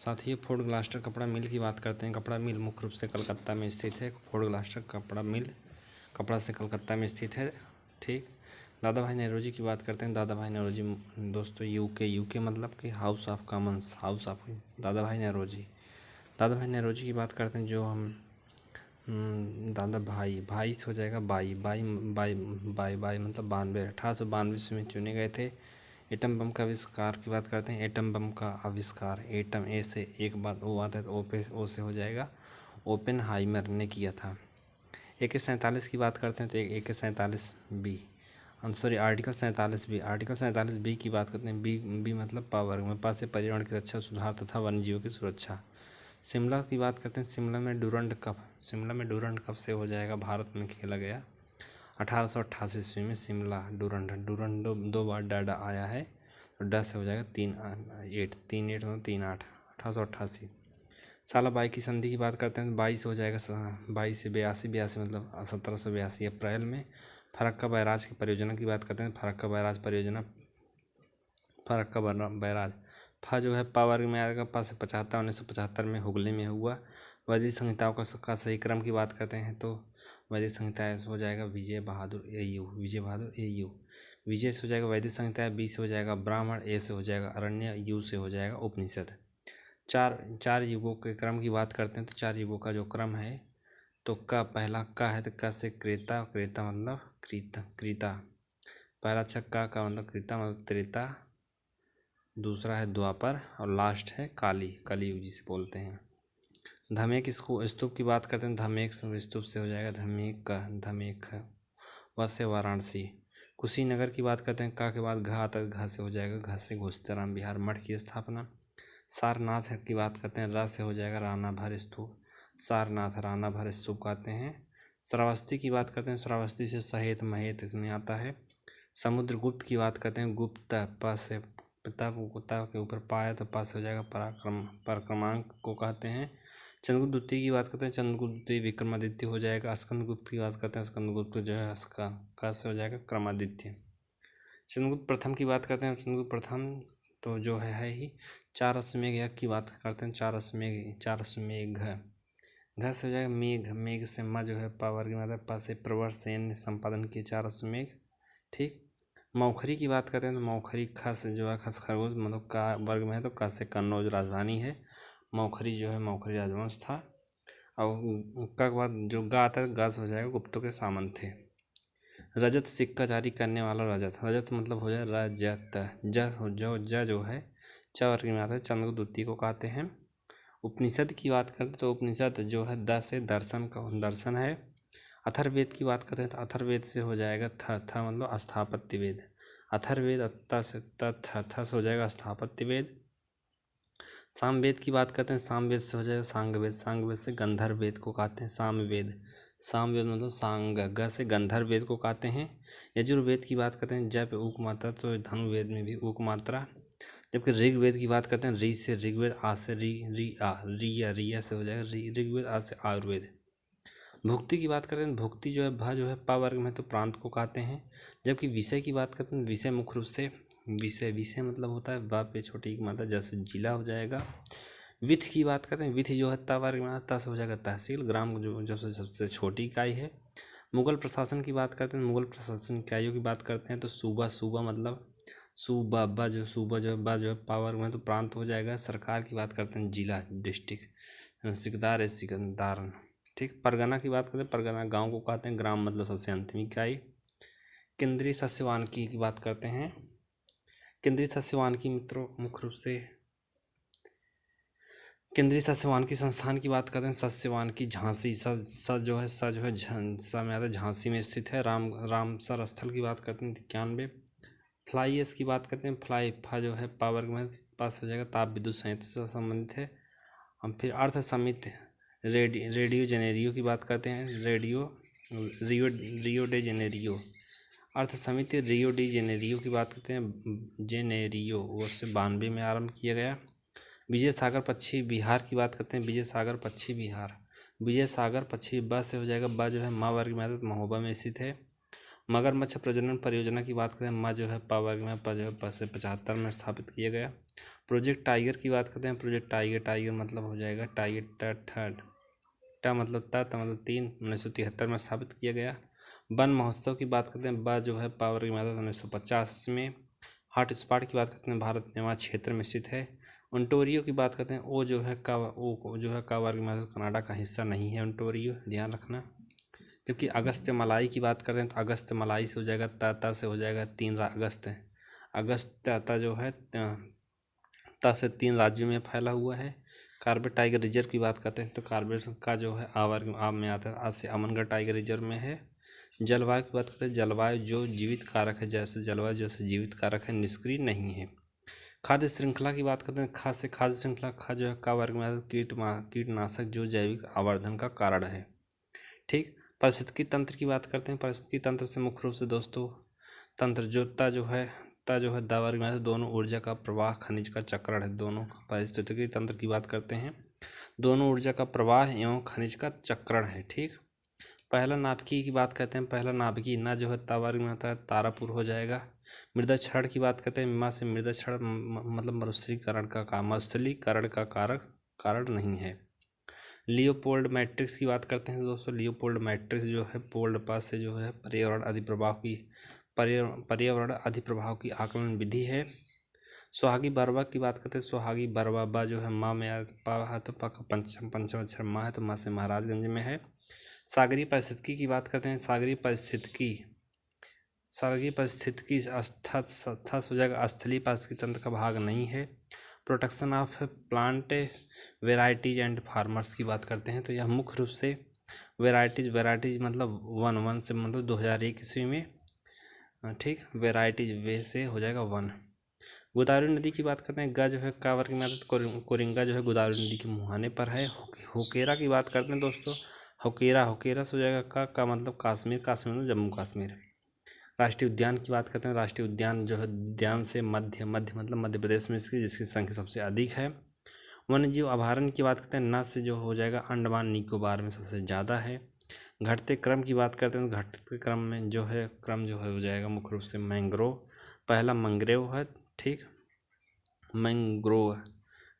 साथियों, फोर्ड ग्लास्टर कपड़ा मिल की बात करते हैं। कपड़ा मिल मुख्य रूप से कलकत्ता में स्थित है। फोर्ड ग्लास्टर कपड़ा मिल कपड़ा से कलकत्ता में स्थित है। ठीक। दादा भाई नौरोजी की बात करते हैं। दादा भाई नौरोजी दोस्तों यूके मतलब कि house of Commons, house of दादा भाई नौरोजी की बात करते हैं। जो हम दादा भाई से हो जाएगा बाई मतलब 92 1892 ईस्वी में चुने गए थे। एटम बम का आविष्कार की बात करते हैं। एटम बम का आविष्कार एटम ए से एक बात ओ आता है तो ओ से हो जाएगा, ओपेनहाइमर ने किया था। AK-47 की बात करते हैं तो AK-47B आर्टिकल 47B की बात करते हैं। बी मतलब पावर में पास से पर्यावरण की रक्षा, सुधार तथा वन्यजीवों की सुरक्षा। शिमला की बात करते हैं। शिमला में डूरंड कप से हो जाएगा, भारत में खेला गया 1888 ईस्वी में। शिमला डूरंड दो बार डाडा आया है तो डा से हो जाएगा 38 मतलब 38 1888। साला बाई की संधि की बात करते हैं तो 22 हो जाएगा 22 से 82 मतलब 1782 अप्रैल में। फरक्का बैराज की परियोजना की बात करते हैं। फरक्का बैराज फा जो है पावर में आएगा, पा से 75 1975 में हुगली में हुआ। वैदिक संहिताओं का सही क्रम की बात करते हैं तो वैदिक संहिता हो जाएगा विजय बहादुर AU। विजय से हो जाएगा वैदिक संहिता, बी से हो जाएगा ब्राह्मण, ए से हो जाएगा अरण्य, यू से हो जाएगा उपनिषद। चार युगों के क्रम की बात करते हैं तो 4 युगों का जो क्रम है तो का पहला का है तो का से क्रेता मतलब क्रीता। पहला अच्छा का मतलब क्रीता मतलब त्रेता, दूसरा है द्वापर और लास्ट है कलियुग जिसे बोलते हैं। धमेक इसको स्तूप की बात करते हैं। धमेक स्तूप से हो जाएगा धमेक व से वाराणसी। कुशीनगर की बात करते हैं। का के बाद घा आता है, घा से हो जाएगा घा से घोषितराम बिहार मठ की स्थापना। सारनाथ की बात करते हैं। रा से हो जाएगा रानाभर स्तूप, सारनाथ रानाभर स्तूप कहते हैं। श्रावस्ती की बात करते हैं। श्रावस्ती से सहेत महेत इसमें आता है। समुद्रगुप्त की बात करते हैं। गुप्त पा से कुत्ता के ऊपर पाया तो पास हो जाएगा पराक्रमांक को कहते हैं। चंद्रगुप्त द्वितीय की बात करते हैं। चंद्रगुप्त द्वितीय विक्रमादित्य हो जाएगा। स्कंदगुप्त की बात करते हैं। स्कंदगुप्त जो है का से हो जाएगा क्रमादित्य। चंद्रगुप्त प्रथम की बात करते हैं। चंद्रगुप्त प्रथम तो जो है ही 4 अश्वमेघ यज्ञ की बात करते हैं। 4 अश्वमेघ घ से हो जाएगा मेघ से म जो है पावर की मतलब पास से प्रवर सेन ने संपादन किए 4 अश्वमेघ। ठीक। मौखरी की बात करते हैं तो मौखरी खस जो है खरगोश मतलब का वर्ग में है तो का से कन्नौज राजधानी है। मौखरी जो है मौखरी राजवंश था। और का के बाद जो गा आता है गा से हो जाएगा गुप्तों के सामंत थे। रजत सिक्का जारी करने वाला रजत मतलब हो जाए रजत। ज जो है च वर्ग में आता है, चंद्रगुप्त द्वितीय को कहते हैं। उपनिषद की बात करते तो उपनिषद जो है द से दर्शन है। अथर्ववेद की बात करते हैं तो अथर्ववेद से हो जाएगा थ मतलब स्थापत्य वेद। अथर्ववेद त से हो जाएगा स्थापत्य वेद। सामवेद की बात करते हैं। सामवेद से हो जाएगा सांगवेद से गंधर्व वेद को कहते हैं। सामवेद मतलब सांग ग से गंधर्व वेद को कहते हैं। यजुर्वेद की बात करते हैं। जब उक मात्रा तो धनुर्वेद में भी उक मात्रा। जबकि ऋग्वेद की बात करते हैं। ऋ से ऋग्वेद, आ से रिया से हो जाएगा ऋग्वेद, आ से आयुर्वेद। भुक्ति की बात करते हैं। भुक्ति जो है भा जो है पा वर्ग में तो प्रांत को कहते हैं। जबकि विषय की बात करते हैं। विषय मुख्य रूप से विषय मतलब होता है बा पे छोटी की मात्रा जैसे जिला हो जाएगा। विथ की बात करते हैं। विथ जो है ता वर्ग में ता से हो जाएगा तहसील। ग्राम जो सबसे छोटी इकाई है। मुगल प्रशासन की बात करते हैं। मुगल प्रशासन इकाइयों की बात करते हैं तो सूबा मतलब सूबा बा जो है पावर में तो प्रांत हो जाएगा। सरकार की बात करते हैं जिला डिस्ट्रिक्ट। सिकदार। ठीक। परगना की बात करते हैं। परगना गांव को कहते हैं। ग्राम मतलब सबसे अंतिम इकाई। केंद्रीय सस्यवानिकी की बात करते हैं। केंद्रीय सस्यवानिकी मित्रों मुख्य रूप से केंद्रीय सस्यवानिकी संस्थान की बात करते हैं। सस्यवानिकी झांसी जो है में आता है झांसी में स्थित है। रामसर स्थल की बात करते हैं 91। फ्लाई एस की बात करते हैं। फ्लाई फा जो है पावर में पास हो जाएगा ताप विद्युत संयंत्र से संबंधित है। हम फिर अर्थ समिति रेडियो जेनेरियो की बात करते हैं। रियो डे जेनेरियो अर्थ समिति रियो डी जेनेरियो की बात करते हैं। जेनेरियो वो से 92 में आरंभ किया गया। विजय सागर पश्चिमी बिहार की बात करते हैं। विजय सागर पश्चिमी बा से हो जाएगा बा जो है माँ वर्ग में आता है महोबा में स्थित है। मगरमच्छ प्रजनन परियोजना की बात करें। माँ जो है पा वर्ग में पा जो है पा से 75 में स्थापित किया गया। प्रोजेक्ट टाइगर की बात करते हैं। प्रोजेक्ट टाइगर मतलब हो जाएगा टाइगर थर्ड, टा मतलब ता मतलब 3, 1973 में स्थापित किया गया। वन महोत्सव की बात करते हैं। बा जो है पावर की मात्रा 1950 में। हॉट स्पॉट की बात करते हैं, भारत में वहाँ क्षेत्र में स्थित है। ओंटारियो की बात करते हैं। ओ जो है कावर की मात्रा कनाडा का हिस्सा नहीं है ओंटारियो, ध्यान रखना। जबकि अगस्त मलाई की बात करते हैं तो अगस्त मलाई से हो जाएगा ता से हो जाएगा 3 अगस्त। अगस्त ता जो है ता से 3 राज्यों में फैला हुआ है। कार्बेट टाइगर रिजर्व की बात करते हैं तो कार्बेट का जो है आम में आता है, आज से अमनगढ़ टाइगर रिजर्व में है। जलवायु की बात करते हैं। जलवायु जो जीवित कारक है, जैसे जलवायु जैसे जीवित कारक है, निष्क्रिय नहीं है। खाद्य श्रृंखला की बात करते हैं। खाद्य श्रृंखला खा जो है का वर्ग में आता है कीटनाशक जो जैविक आवर्धन का कारण है। ठीक। पारिस्थितिकी तंत्र की बात करते हैं। पारिस्थितिकी तंत्र से मुख्य रूप से दोस्तों तंत्र जो दावर में दोनों ऊर्जा का प्रवाह खनिज का चक्रण है। दोनों पारिस्थितिकी तंत्र की बात करते हैं, दोनों ऊर्जा का प्रवाह एवं खनिज का चक्रण है। ठीक। पहला नाभिकीय की बात करते हैं। पहला नाभिकीय ना जो है तावर में आता है तारापुर हो जाएगा। मृदा क्षरण की बात करते हैं। मा से मृदा क्षरण मतलब मरुस्थलीकरण का कारण नहीं है। लियोपोल्ड मैट्रिक्स की बात करते हैं दोस्तों। लियोपोल्ड मैट्रिक्स जो है पोल्ड पास से जो है पर्यावरण अधिप्रभाव की आकलन विधि है। सुहागी बर्वा की बात करते हैं। सुहागी बर्वा बा जो है माँ में तो पंचम अक्षर माँ है तो माँ से महाराजगंज में है। सागरीय पारिस्थितिकी की बात करते हैं। सागरीय पारिस्थितिकी स्थस हो जाएगा, स्थलीय पारिस्थितिकी तंत्र का भाग नहीं है। Protection of plant varieties and farmers की बात करते हैं तो यह मुख्य रूप से वेराइटीज मतलब वन से मतलब 2001 ईस्वी में। ठीक। वेराइटीज वे से हो जाएगा वन। गोदावरी नदी की बात करते हैं। गा जो है कावर की मदद कोरिंगा जो है गोदावरी नदी के मुहाने पर है। होकेरा की बात करते हैं दोस्तों। होकेरा से हो जाएगा का मतलब कश्मीर मतलब जम्मू कश्मीर। राष्ट्रीय उद्यान की बात करते हैं। राष्ट्रीय उद्यान जो है उद्यान से मध्य मतलब मध्य प्रदेश में जिसकी संख्या सबसे अधिक है। वन्यजीव अभयारण्य की बात करते हैं। न से जो हो जाएगा अंडमान निकोबार में सबसे ज़्यादा है। घटते क्रम की बात करते हैं तो घटते क्रम में जो है हो जाएगा मुख्य रूप से मैंग्रोव। पहला मंग्रेव है। ठीक। मैंग्रोव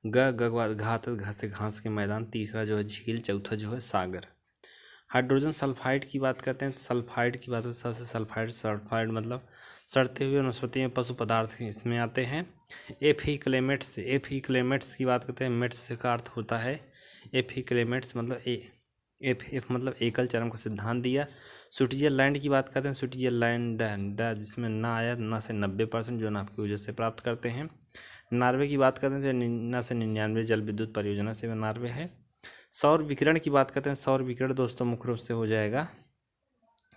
घा से घास के मैदान। तीसरा जो है झील। चौथा जो है सागर। हाइड्रोजन सल्फाइड की बात करते हैं। सल्फाइड की बात है सल्फाइड मतलब सड़ते हुए वनस्पति में पशु पदार्थ इसमें आते हैं। एफिक्लेमेट्स की बात करते हैं। मेट्स का अर्थ होता है एफिक्लेमेट्स मतलब एफ मतलब एकल चरम का सिद्धांत दिया। स्विट्जरलैंड की बात करते हैं। स्विट्जरलैंड जिसमें ना आया ना से 90% जो नाप की वजह से प्राप्त करते हैं। नॉर्वे की बात करते हैं ना से 99 जल विद्युत परियोजना से नॉर्वे है। सौर विकिरण की बात करते हैं। सौर विकिरण दोस्तों मुख्य रूप से हो जाएगा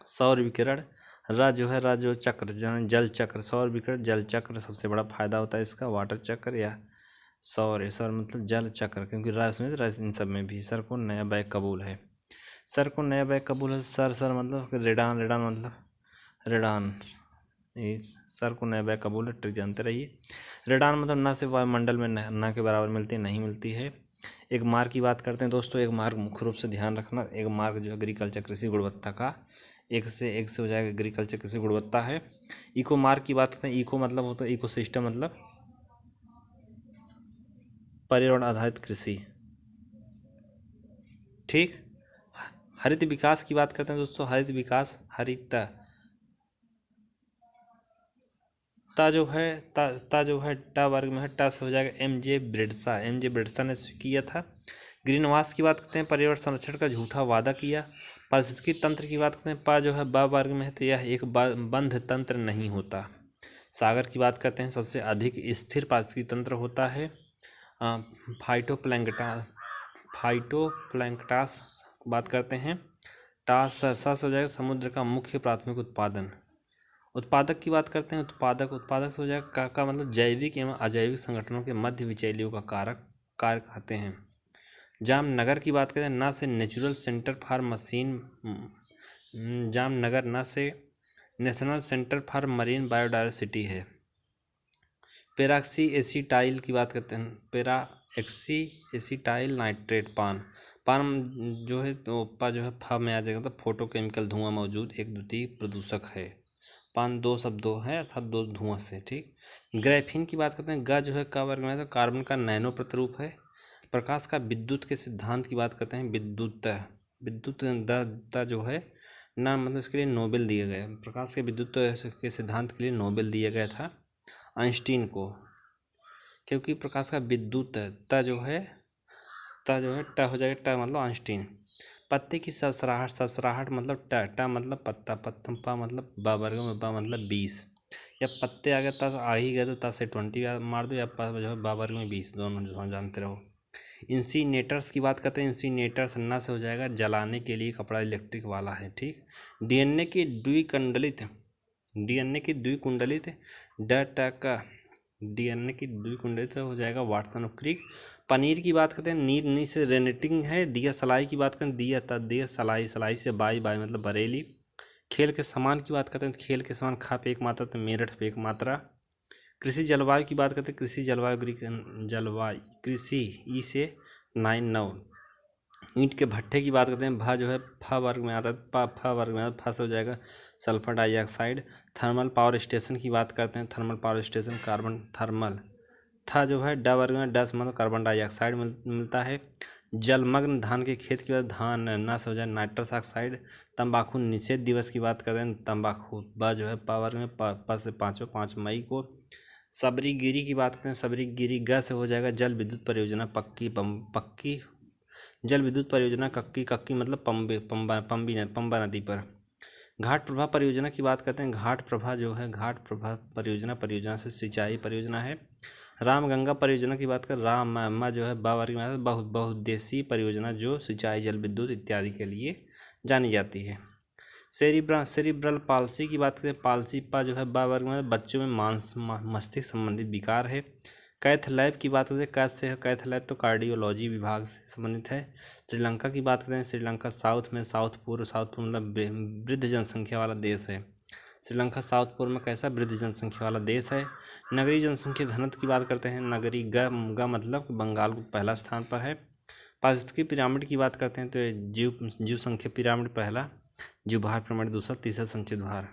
सौर विकिरण जो चक्र जल चक्र। सौर विकिरण जल चक्र सबसे बड़ा फायदा होता है इसका। वाटर चक्र या सौर मतलब जल चक्र, क्योंकि इन सब में भी सर को नया बैग कबूल है। सर मतलब रेडान इस सर को नया बैग कबूल है। ट्रिक जानते रहिए। रेडान मतलब ना से वायुमंडल में ना के बराबर मिलती नहीं मिलती है। एक मार्क की बात करते हैं दोस्तों। एक मार्क मुख्य रूप से ध्यान रखना। एक मार्क जो एग्रीकल्चर कृषि गुणवत्ता का एक से हो जाएगा एग्रीकल्चर कृषि गुणवत्ता है। इको मार्क की बात करते हैं। इको मतलब होता है इकोसिस्टम मतलब पर्यावरण आधारित कृषि। ठीक। हरित विकास की बात करते हैं दोस्तों। हरित विकास ता जो है टा वर्ग में है। टा से हो जाएगा एम.जे. ब्रिड्सा ने किया था। ग्रीन हाउस की बात करते हैं। पर्यावरण संरक्षण का झूठा वादा किया। पारिस्थितिकी तंत्र की बात करते हैं। पा जो है बा वर्ग में है तो यह एक बंध तंत्र नहीं होता। सागर की बात करते हैं। सबसे अधिक स्थिर पारिस्थितिकी तंत्र होता है। फाइटोप्लैंक्टस बात करते हैं। टा सा हो जाएगा समुद्र का मुख्य प्राथमिक उत्पादक की बात करते हैं। उत्पादक से हो जाएगा का मतलब जैविक एवं अजैविक संगठनों के मध्य विचैलियों का कार्य कहते हैं। जामनगर की बात करते हैं। ना से natural centre for machine Jamnagar ना से national centre for marine biodiversity है। पेराक्सी एसीटाइल की बात करते हैं। पेराक्सी एसीटाइल नाइट्रेट पान जो है तो फा में आ जाएगा तो फोटोकेमिकल धुआं मौजूद एक द्वितीय प्रदूषक है। पान 2 शब्दों है अर्थात 2 धुआं से। ठीक। ग्राफीन की बात करते हैं, ग जो है का वर्ग में तो कार्बन का नैनो प्रतिरूप है। प्रकाश का विद्युत के सिद्धांत की बात करते हैं, विद्युत द जो है नाम मतलब इसके लिए नोबेल दिया गया। प्रकाश के विद्युत के सिद्धांत के लिए नोबेल दिया गया था आइंस्टीन को, क्योंकि प्रकाश का विद्युत ट जो है ट हो जाएगा, ट मतलब आइंस्टीन। पत्ते की ससराहट मतलब ट मतलब पत्ता, पा मतलब बा वर्ग में बा मतलब 20, या पत्ते आ गए तस आ ही गए तो तस से 20 मार दो, या जो है बा वर्ग में 20, दोनों जो जानते रहो। इंसीनेटर्स की बात करते हैं, इंसीनेटर्स अन्ना से हो जाएगा जलाने के लिए कपड़ा, इलेक्ट्रिक वाला है, ठीक। डीएनए की द्विकुंडलित डीएनए की द्विकुंडलित हो जाएगा वार्तानुक्रिक। पनीर की बात करते हैं, नी से रेनेटिंग है। दिया सलाई की बात करें, दिया सलाई से बाई मतलब बरेली। खेल के समान की बात करते हैं, खेल के समान खा पे एक मात्रा तो मेरठ पे एक मात्रा। कृषि जलवायु की बात करते हैं, कृषि ई से 9 ईंट के भट्ठे की बात करते हैं, भा जो है फ वर्ग में आता है, फ वर्ग में आता है, फ से हो जाएगा sulphur dioxide. Thermal power station की बात करते हैं, thermal power station carbon thermal. था जो है ड वर्ग में डस मतलब कार्बन डाइऑक्साइड मिलता है। जलमग्न धान के खेत की बात, धान ना से हो जाए नाइट्रस ऑक्साइड। तंबाकू निषेध दिवस की बात करते हैं, तंबाकू ब जो है प वर्ग में प से 5 मई को। सबरीगिरी की बात करें, सबरीगिरी ग से हो जाएगा जल विद्युत परियोजना पक्की जल विद्युत परियोजना कक्की मतलब पंबा नदी पर। घाट प्रभा परियोजना की बात करते हैं, घाट प्रभा जो है घाट प्रभा परियोजना से सिंचाई परियोजना है। रामगंगा परियोजना की बात कर, राम जो है बा वर्ग में बहुउद्देशीय परियोजना जो सिंचाई, जल विद्युत इत्यादि के लिए जानी जाती है। सेरिब्रल पाल्सी की बात करें, पाल्सी पा जो है बा वर्ग में बच्चों में मस्तिष्क संबंधित विकार है। कैथ लैब की बात करें, कैथ से है, कैथ लैब तो कार्डियोलॉजी विभाग से संबंधित है। श्रीलंका की बात करें, श्रीलंका साउथ पूर्व मतलब वृद्ध जनसंख्या वाला देश है। श्रीलंका साउथ पूर्व में कैसा वृद्ध जनसंख्या वाला देश है। नगरीय जनसंख्या घनत्व की बात करते हैं, नगरी ग मतलब बंगाल को पहला स्थान पर है। पारिस्थितिकी पिरामिड की बात करते हैं तो जीव संख्या पिरामिड पहला, जीवभार पिरामिड दूसरा, तीसरा संचित भार।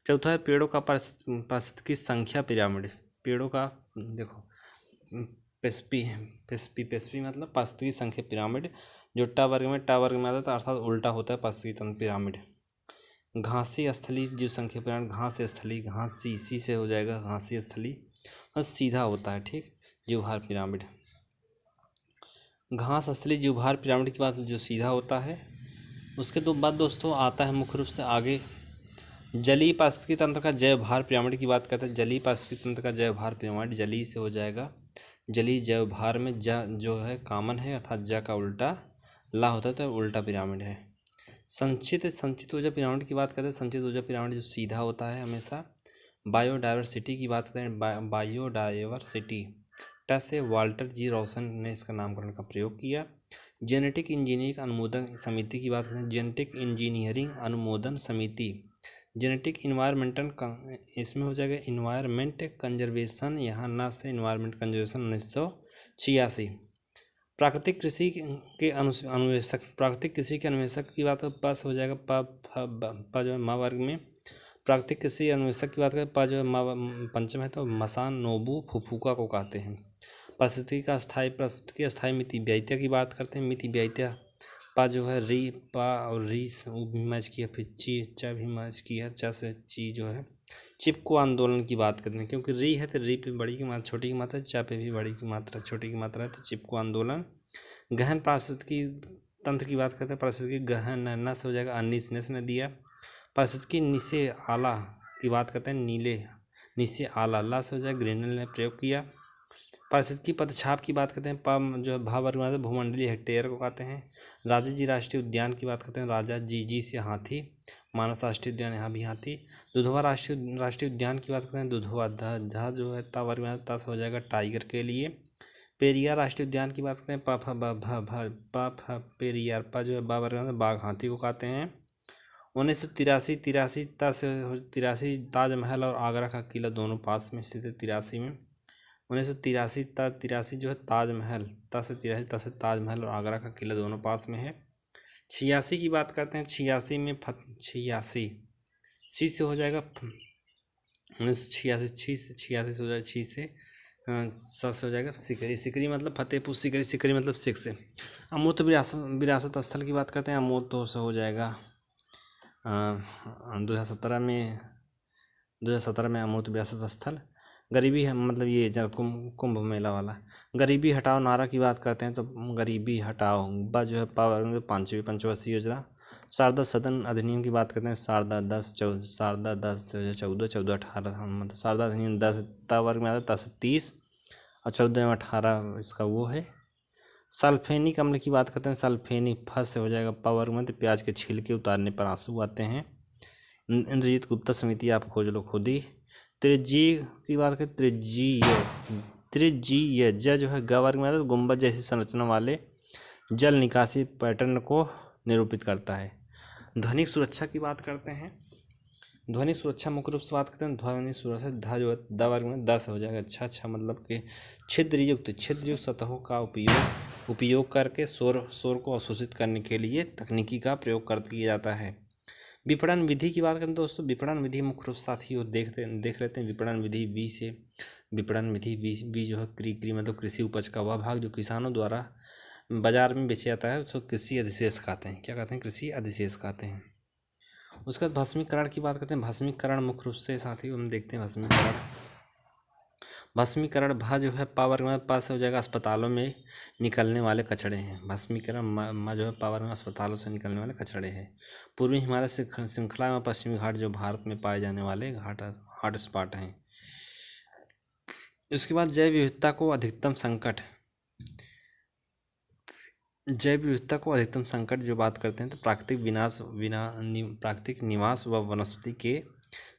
चौथा है पेड़ों का पारिस्थितिकी संख्या पिरामिड। पेड़ों का देखो पेस्पी मतलब पारिस्थितिकी संख्या पिरामिड, जो टा वर्ग में आता है अर्थात उल्टा होता है पारिस्थितिकी तंत्र पिरामिड। घासी स्थली जीव संख्या पिरामिड, घास स्थली, घासी सी से हो जाएगा घासी स्थली, बस सीधा होता है, ठीक। जीवभार पिरामिड, घास स्थली जीवभार पिरामिड की बात जो सीधा होता है। उसके बाद दोस्तों आता है मुख्य रूप से आगे जलीय पारिस्थितिकी तंत्र का जैव भार पिरामिड की बात करते हैं। जलीय पारिस्थितिकी तंत्र का जैव भार पिरामिड, जलीय से हो जाएगा जलीय जैव भार में जो है कॉमन है, अर्थात ज का उल्टा ला होता है तो उल्टा पिरामिड है। संचित ऊर्जा पिरामिड की बात करते हैं, संचित ऊर्जा पिरामिड जो सीधा होता है हमेशा। बायोडाइवर्सिटी की बात करें, बायोडाइवर्सिटी ट से वाल्टर जी रॉसन ने इसका नामकरण का प्रयोग किया। जेनेटिक इंजीनियरिंग अनुमोदन समिति की बात करें, जेनेटिक इंजीनियरिंग अनुमोदन समिति, जेनेटिक इन्वायरमेंटल इसमें हो जाएगा इन्वायरमेंट कंजर्वेशन, यहाँ ना से इन्वायरमेंट कंजर्वेशन 1986। प्राकृतिक कृषि के अन्वेषक की बात पास हो जाएगा पा जो है मा वर्ग में। प्राकृतिक कृषि अन्वेषक की बात करें, पा जो है पंचम है तो मसानोबु फुफुका को कहते हैं। पारिस्थितिकी स्थायी मिति व्ययिता की बात करते हैं, मिति व्ययिता पा जो है री पा और री भी मैच किया, फिर ची चा भी मैच किया, चा से ची जो है चिपको आंदोलन की बात करते हैं, क्योंकि री है तो री पे बड़ी की मात्रा छोटी की मात्रा, चा पे भी बड़ी की मात्रा छोटी की मात्रा है तो चिपको आंदोलन। गहन पारिस्थितिकी तंत्र की बात करते हैं, पारिस्थितिकी गहन न से हो जाएगा अनिस ने दिया। पारिस्थितिकी नीचे आला की बात करते हैं, नीले नीचे आला ला से हो जाएगा ग्रेनल ने प्रयोग किया। पारिस्थितिकी पदछाप की बात करते हैं, पा जो है भा वर्ग में भूमंडलीय हेक्टेयर को कहते हैं। राजा जी राष्ट्रीय उद्यान की बात करते हैं, राजा जी से हाथी, मानस राष्ट्रीय उद्यान यहाँ भी हाथी। दुधवा राष्ट्रीय उद्यान की बात करते हैं, दुधवा धा जो है ता वर्ग में ता से हो जाएगा टाइगर के लिए। पेरियार राष्ट्रीय उद्यान की बात करते हैं, पा पेरियार पा जो है बा वर्ग में बाघ हाथी को कहते हैं। 1983 ताजमहल और आगरा का किला दोनों पास में स्थित है। 83 में 1983 जो है ताजमहल से ताजमहल और आगरा का किला दोनों पास में है। 86 की बात करते हैं, 86 में 86 सी से हो जाएगा 1986 से 86 हो जाएगा, 6 से 7 से हो जाएगा सिकरी। सिकरी मतलब फतेहपुर सीकरी, सिकरी मतलब 6 से। अमूर्त विरासत स्थल की बात करते हैं, अमूर्त तो हो जाएगा 2017 में अमूर्त विरासत स्थल। गरीबी है मतलब ये जब कुंभ मेला वाला। गरीबी हटाओ नारा की बात करते हैं तो गरीबी हटाओ जो है पावर 5वीं पंचवर्षीय योजना। शारदा सदन अधिनियम की बात करते हैं, शारदा 10 14 18 मतलब शारदा अधिनियम 10 वर्ग में आता है, 10 से 30 और 14 में 18 इसका वो है। सल्फेनिक अम्ल की बात करते हैं, सल्फेनिक फस से हो जाएगा पावर में, तो प्याज के छिलके उतारने पर आंसू आते हैं। इंद्रजीत गुप्ता समिति आप खोज लो खुद ही। त्रिज्यीय की बात करें, त्रिज्यीय जो है ग वर्ग में आता है, गुंबद जैसी संरचना वाले जल निकासी पैटर्न को निरूपित करता है। ध्वनिक सुरक्षा की बात करते हैं, ध्वनि सुरक्षा मुख्य रूप से बात करते हैं। ध्वनि सुरक्षा ध जो है द वर्ग में 10 हो जाएगा। अच्छा मतलब कि छिद्रयुक्त सतहों का उपयोग करके शोर को अवशोषित करने के लिए तकनीकी का प्रयोग किया जाता है। विपणन विधि की बात करें दोस्तों, विपणन विधि मुख्य रूप से साथियों देख लेते हैं। विपणन विधि बी से, विपणन विधि बी जो है क्री मतलब कृषि उपज का वह भाग जो किसानों द्वारा बाजार में बेचा जाता है उसको कृषि अधिशेष कहते हैं। क्या कहते हैं? कृषि अधिशेष कहते हैं। उसके बाद भस्मीकरण की बात करते हैं। भस्मीकरण मुख्य रूप से साथियों हम देखते हैं भस्मीकरण भा जो है पावर में पास हो जाएगा अस्पतालों में निकलने वाले कचड़े हैं। भस्मीकरण जो है पावर में अस्पतालों से निकलने वाले कचड़े हैं। पूर्वी हिमालय श्रृंखला में पश्चिमी घाट जो भारत में पाए जाने वाले हॉट स्पॉट हैं। उसके बाद जैव विविधता को अधिकतम संकट जो बात करते हैं तो प्राकृतिक निवास व वनस्पति के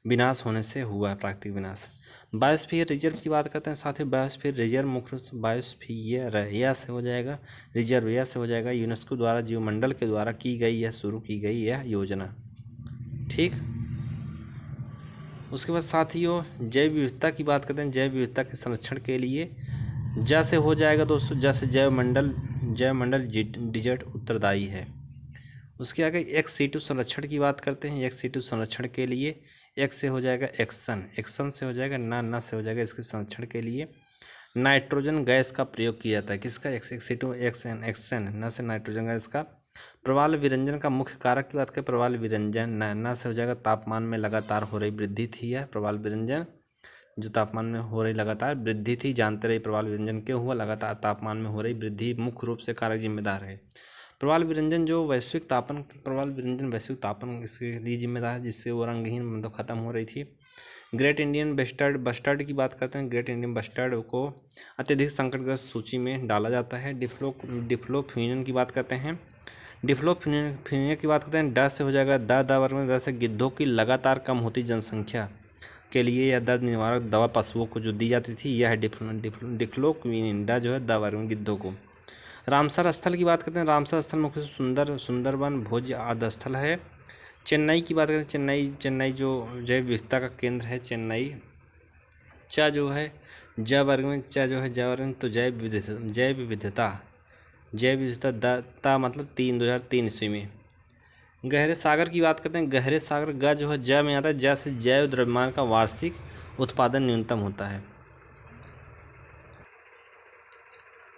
विनाश होने से हुआ है प्राकृतिक विनाश। बायोस्फीयर रिजर्व की बात करते हैं साथ ही। बायोस्फीयर रिजर्व मुख्य बायोस्फीयर या से हो जाएगा, रिजर्व या से हो जाएगा यूनेस्को द्वारा जीवमंडल के द्वारा शुरू की गई यह योजना। ठीक। उसके बाद साथियों जैव विविधता की बात करते हैं। जैव विविधता के संरक्षण के लिए जैसे हो जाएगा दोस्तों, जैसे जैवमंडल डिजर्ट उत्तरदायी है। उसके आगे एक्स-CO2 संरक्षण की बात करते हैं। एक्स-CO2 संरक्षण के लिए एक्स से हो जाएगा एक्शन से हो जाएगा ना से हो जाएगा। इसके संरक्षण के लिए नाइट्रोजन गैस का प्रयोग किया जाता है। किसका? एक्स-CO2 एक्शन ना से नाइट्रोजन गैस का। प्रवाल विरंजन का मुख्य कारक की बात करें, प्रवाल विरंजन ना से हो जाएगा तापमान में लगातार हो रही वृद्धि थी। यह प्रवाल विरंजन जो तापमान में हो रही लगातार वृद्धि थी, जानते रहे प्रवाल विरंजन क्यों हुआ, लगातार तापमान में हो रही वृद्धि मुख्य रूप से कारक जिम्मेदार है। प्रवाल विरंजन वैश्विक तापन इसके लिए जिम्मेदार है, जिससे वो रंगहीन मतलब खत्म हो रही थी। ग्रेट इंडियन बस्टर्ड की बात करते हैं। ग्रेट इंडियन बस्टर्ड को अत्यधिक संकटग्रस्त सूची में डाला जाता है। डिफ्लोफ्यूनियन की बात करते हैं। डिफ्लोफ्यूनियन की बात करते हैं। ड से हो जाएगा द वर्ग में द से गिद्धों की लगातार कम होती जनसंख्या के लिए यह दर्द निवारक दवा पशुओं को जो दी जाती थी, यह है डिफ्लोक्विनिन। ड जो है द वर्ग में गिद्धों को। रामसर स्थल की बात करते हैं। रामसर स्थल मुख्य सुंदरवन भोज्य आदि स्थल है। चेन्नई की बात करते हैं। चेन्नई जो जैव विविधता का केंद्र है चेन्नई। च जो है ज वर्ग में तो जैव विविधता ता मतलब 2003 ईस्वी में। गहरे सागर की बात करते हैं। गहरे सागर ग जो है ज में आता है। ज से जैव द्रव्यमान का वार्षिक उत्पादन न्यूनतम होता है।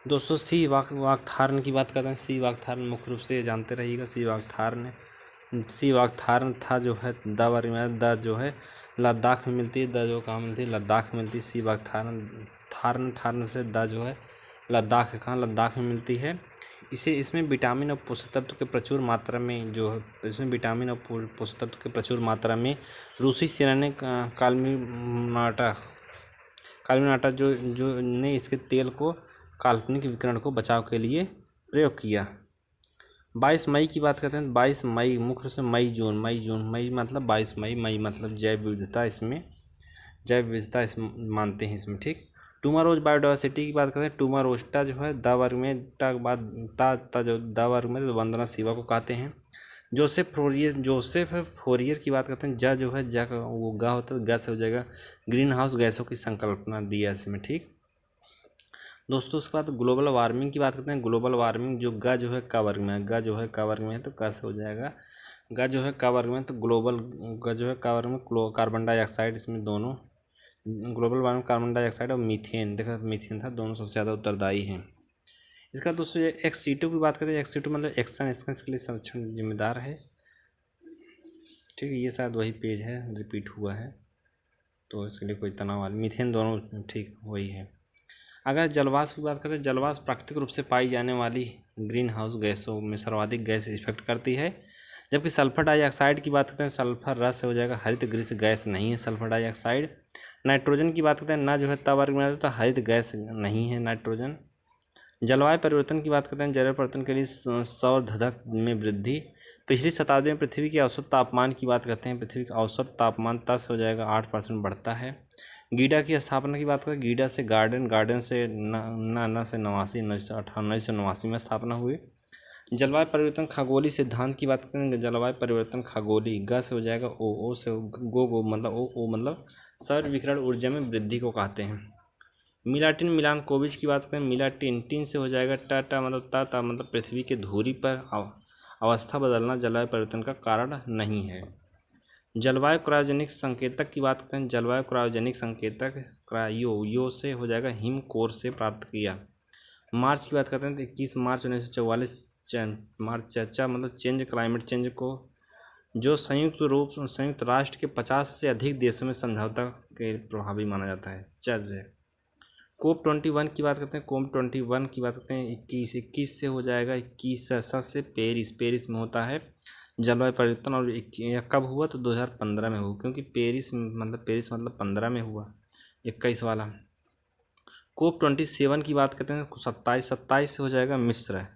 दोस्तों सी वाकथार्न की बात करते हैं। सी वाकथार्न मुख्य रूप से जानते रहिएगा। सी वाकथार्न था जो है द वर्ग में द जो है लद्दाख में मिलती है। द जो कहाँ मिलती है? लद्दाख में मिलती है। सी वाकथार्न से द जो है लद्दाख में मिलती है। इसमें विटामिन और पोषक तत्व के प्रचुर मात्रा में रूसी सेनानी काल्मिनाटा जो ने इसके तेल को काल्पनिक विकिरण को बचाव के लिए प्रयोग किया। 22 मई की बात करते हैं। 22 मई मुख्य रूप से मई मतलब 22 मई मतलब जैव विविधता इसमें मानते हैं इसमें। ठीक। टूमारोज बायोडाइवर्सिटी की बात करते हैं। टूमारोस्टा जो है द वर्ग में टा के बाद ता जो द वर्ग में तो वंदना शिवा को कहते हैं। जोसेफ फोरियर की बात करते हैं। ज जो है ज का वो गा होता है, ग से हो जाएगा ग्रीन हाउस गैसों की संकल्पना दी है इसमें। ठीक दोस्तों। उसके बाद ग्लोबल वार्मिंग की बात करते हैं। ग्लोबल वार्मिंग जो ग जो है क वर्ग में है, ग जो है क वर्ग में है तो क से हो जाएगा। ग जो है क वर्ग में तो ग्लोबल ग जो है क वर्ग में कार्बन डाइऑक्साइड इसमें दोनों ग्लोबल वार्मिंग कार्बन डाइऑक्साइड और मीथेन, देखा मीथेन था, दोनों सबसे ज़्यादा उत्तरदायी हैं। इसका दोस्तों एक्स-CO2 की बात करें, एक्स-CO2 मतलब एक्शन इसके लिए संरक्षण जिम्मेदार है। ठीक है, ये शायद वही पेज है, रिपीट हुआ है, तो इसके लिए कोई तनाव वाली, मीथेन दोनों ठीक वही है। अगर जलवाष्प की बात करें, जलवाष्प प्राकृतिक रूप से पाई जाने वाली ग्रीन हाउस गैसों में सर्वाधिक गैस इफेक्ट करती है। जबकि सल्फर डाइऑक्साइड की बात करते हैं, सल्फर रस से हो जाएगा, हरित गृह गैस नहीं है सल्फर डाइऑक्साइड। नाइट्रोजन की बात करते हैं, ना जो है तवर्ग में आता है, तो हरित गैस नहीं है नाइट्रोजन। जलवायु परिवर्तन की बात करते हैं, जलवायु परिवर्तन के लिए सौर धधक में वृद्धि। पिछली शताब्दी में पृथ्वी के औसत तापमान की बात करते हैं, पृथ्वी का औसत तापमान 10 हो जाएगा 8% बढ़ता है। गीडा की स्थापना की बात करें, गीडा से गार्डन से नाना से 1989 में स्थापना हुई। जलवायु परिवर्तन खगोलीय सिद्धांत की बात करें, जलवायु परिवर्तन खगोलीय, ग से हो जाएगा ओ से गो मतलब ओ मतलब सौर विकिरण ऊर्जा में वृद्धि को कहते हैं। मिलाटिन मिलानकोविच की बात करें, मिलाटिन टिन से हो जाएगा टा मतलब ता मतलब पृथ्वी के धुरी पर अवस्था बदलना जलवायु परिवर्तन का कारण नहीं है। जलवायु क्रायोजेनिक संकेतक की बात करें, जलवायु क्रायोजेनिक संकेतक क्रायो से हो जाएगा हिम कोर से प्राप्त किया। मार्च की बात करते हैं तो 21 मार्च 1944 मार्च चर्चा मतलब चेंज क्लाइमेट चेंज को, जो संयुक्त राष्ट्र के 50 से अधिक देशों में समझौता के प्रभावी माना जाता है, चर्च है। COP21 की बात करते हैं, COP21 की बात करते हैं 21 से हो जाएगा 21 से पेरिस में होता है जलवायु परिवर्तन। और कब हुआ तो 2015 में हुआ, क्योंकि पेरिस मतलब 15 में हुआ, 21 वाला। COP27 की बात करते हैं 27 से हो जाएगा मिस्र,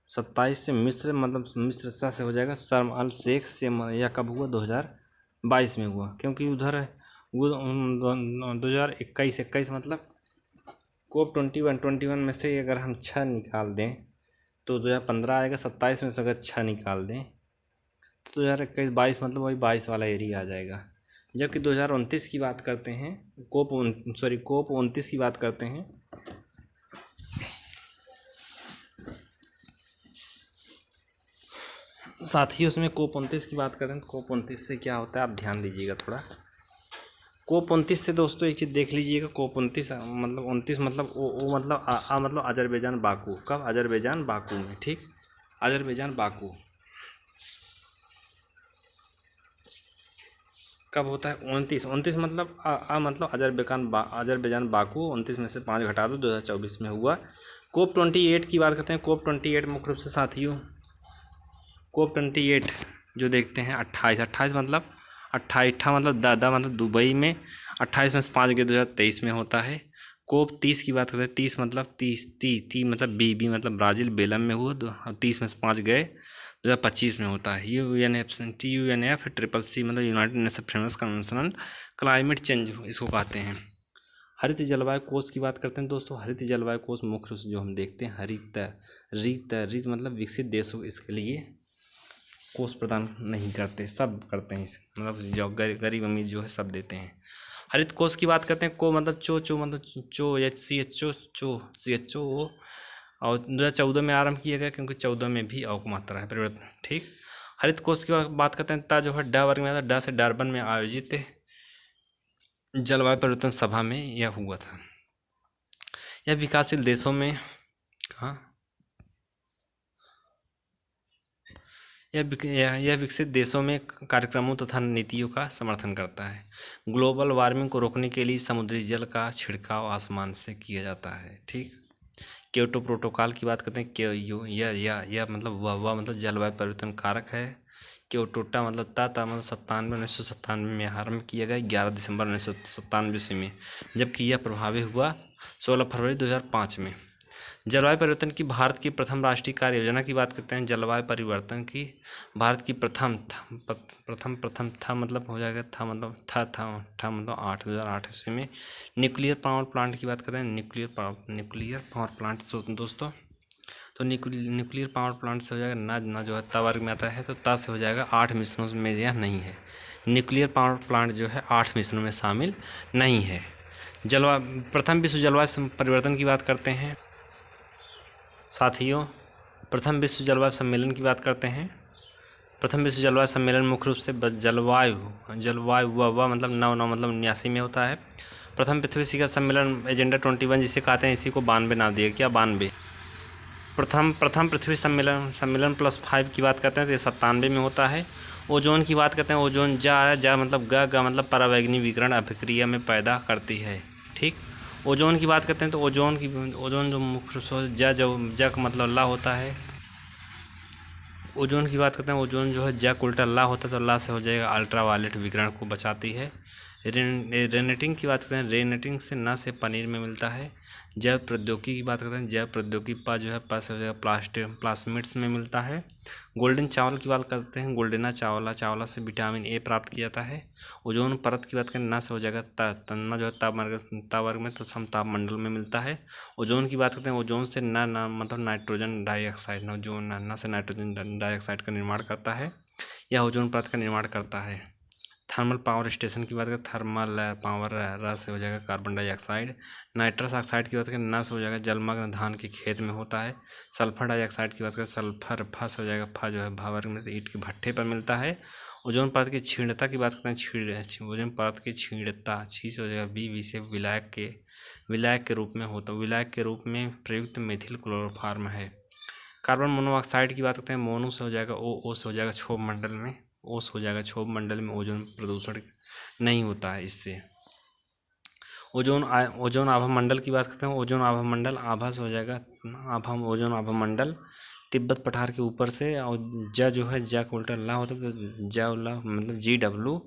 27 से मिस्र मतलब मिस्र से हो जाएगा शर्म अल शेख से, या कब हुआ 2022 में हुआ, क्योंकि उधर वो 2021 मतलब COP21 में से अगर हम 6 निकाल दें तो 2015 आएगा, 27 में से अगर 6 निकाल दें तो 2021-22 मतलब वही 22 वाला एरिया आ जाएगा। जबकि 2029 की बात करते हैं, COP29 की बात करते हैं, साथ ही उसमें COP29 की बात करते हैं, तो COP29 से क्या होता है आप ध्यान दीजिएगा थोड़ा। COP29 से दोस्तों एक चीज़ देख लीजिएगा, COP29 मतलब 29 मतलब ओ मतलब मतलब अजरबैजान बाकू, कब अजरबैजान बाकू में, ठीक, अजरबैजान बाकू कब होता है 29 मतलब मतलब अजरबैजान बाकू, 29 में से 5 घटा दो, 2024 में हुआ। COP28 की बात करते हैं, COP28 मुख्य रूप से साथियों, COP28 जो देखते हैं 28 मतलब 28 मतलब दादा मतलब दुबई में, 28 में से 5 गए 2023 में होता है। COP30 की बात करते हैं, 30 मतलब 30 मतलब बी मतलब ब्राज़ील बेलम में हुआ, 30 में से 5 गए 2025 में होता है। UNFCCC मतलब United nation framework convention on climate change इसको कहते हैं। हरित जलवायु कोष की बात करते हैं दोस्तों, हरित जलवायु कोष मुख्य रूप से जो हम देखते हैं हरित मतलब विकसित देशों इसके लिए कोष प्रदान नहीं करते, सब करते हैं इसे, मतलब जो गरीब अमीर जो है सब देते हैं। हरित कोष की बात करते हैं, को मतलब चो मतलब CHO और 2014 में आरंभ किया गया, क्योंकि 14 में भी औ मात्रा है परिवर्तन, ठीक। हरित कोष की बात करते हैं, ता जो है डा वर्ग में आता है, डा से डरबन में आयोजित जलवायु परिवर्तन सभा में यह हुआ था। यह विकासशील देशों में यह विकसित देशों में कार्यक्रमों तथा नीतियों का समर्थन करता है। ग्लोबल वार्मिंग को रोकने के लिए समुद्री जल का छिड़काव आसमान से किया जाता है, ठीक। क्योटो प्रोटोकॉल की बात करते हैं, यह मतलब वह मतलब जलवायु परिवर्तन कारक है। क्योटोटा मतलब ता मतलब 1997 में आरंभ किया गया 11 दिसंबर 1997 में, जबकि यह प्रभावी हुआ 16 फरवरी 2005 में। जलवायु परिवर्तन की भारत की प्रथम राष्ट्रीय कार्य योजना की बात करते हैं, जलवायु परिवर्तन की भारत की प्रथम था मतलब हो जाएगा था मतलब था मतलब 2008 ईस्वी में। न्यूक्लियर पावर प्लांट की बात करते हैं, न्यूक्लियर पावर प्लांट दोस्तों, तो न्यूक्लियर पावर प्लांट से हो जाएगा ना जो है ता वर्ग में आता है, तो ता से हो जाएगा 8 मिशनों में यह नहीं है। न्यूक्लियर पावर प्लांट जो है 8 मिशनों में शामिल नहीं है। प्रथम विश्व जलवायु परिवर्तन की बात करते हैं साथियों, प्रथम विश्व जलवायु सम्मेलन की बात करते हैं। प्रथम विश्व जलवायु सम्मेलन मुख्य रूप से जलवायु मतलब 9 मतलब 89 में होता है। प्रथम पृथ्वी शिखर सम्मेलन एजेंडा 21 जिसे कहते हैं, इसी को 92 नाम दिया। क्या 92? प्रथम पृथ्वी सम्मेलन +5 की बात करते हैं तो ये 97 में होता है। ओजोन की बात करते हैं, ओजोन जा मतलब ग मतलब परावैंगनी विकिरण अभिक्रिया में पैदा करती है। ठीक। ओजोन की बात करते हैं तो ओजोन जो मुख्य रूप से जा का मतलब ला होता है। ओजोन की बात करते हैं, ओजोन जो है जा उल्टा ला होता है तो ला से हो जाएगा अल्ट्रावायलेट विकिरण को बचाती है। रेनेटिंग की बात करते हैं, रेनेटिंग से न से पनीर में मिलता है। जैव प्रौद्योगिकी की बात करते हैं, जैव प्रौद्योगिकी पा जो है पास हो जाएगा प्लास्मिड्स में मिलता है। गोल्डन चावल की बात करते हैं, गोल्डना चावला से विटामिन ए प्राप्त किया जाता है। ओजोन परत की बात करें, न से हो जाएगा तना जो है तापवर्ग में तो समतापमंडल में मिलता है। ओजोन की बात करते हैं, ओजोन से न मतलब नाइट्रोजन डाइऑक्साइड ओजोन न से नाइट्रोजन डाइऑक्साइड का निर्माण करता है या ओजोन परत का निर्माण करता है। थर्मल पावर स्टेशन की बात करें, थर्मल पावर र से हो जाएगा कार्बन डाइऑक्साइड। नाइट्रस ऑक्साइड की बात करें, न से हो जाएगा जलमग्न धान के खेत में होता है। सल्फर डाइऑक्साइड की बात करें, सल्फर फ से हो जाएगा फ जो है भावर में ईंट के भट्ठे पर मिलता है। ओजोन परत की क्षीणता की बात करते हैं, ओजोन परत की क्षीणता छी से हो जाएगा बी से विलायक के रूप में होता है। विलायक के रूप में प्रयुक्त मेथिल क्लोरोफॉर्म है। कार्बन मोनोऑक्साइड की बात करते हैं, मोनो से हो जाएगा ओ से हो जाएगा क्षोभ मंडल में, ओस हो जाएगा क्षोभ मंडल में ओजोन प्रदूषण नहीं होता है इससे। ओजोन आभा मंडल की बात करते हैं, ओजोन आभा मंडल आभा से हो जाएगा ओजोन आभा मंडल तिब्बत पठार के ऊपर से, और जो है जा का उल्टा ला होता है तो जा मतलब GW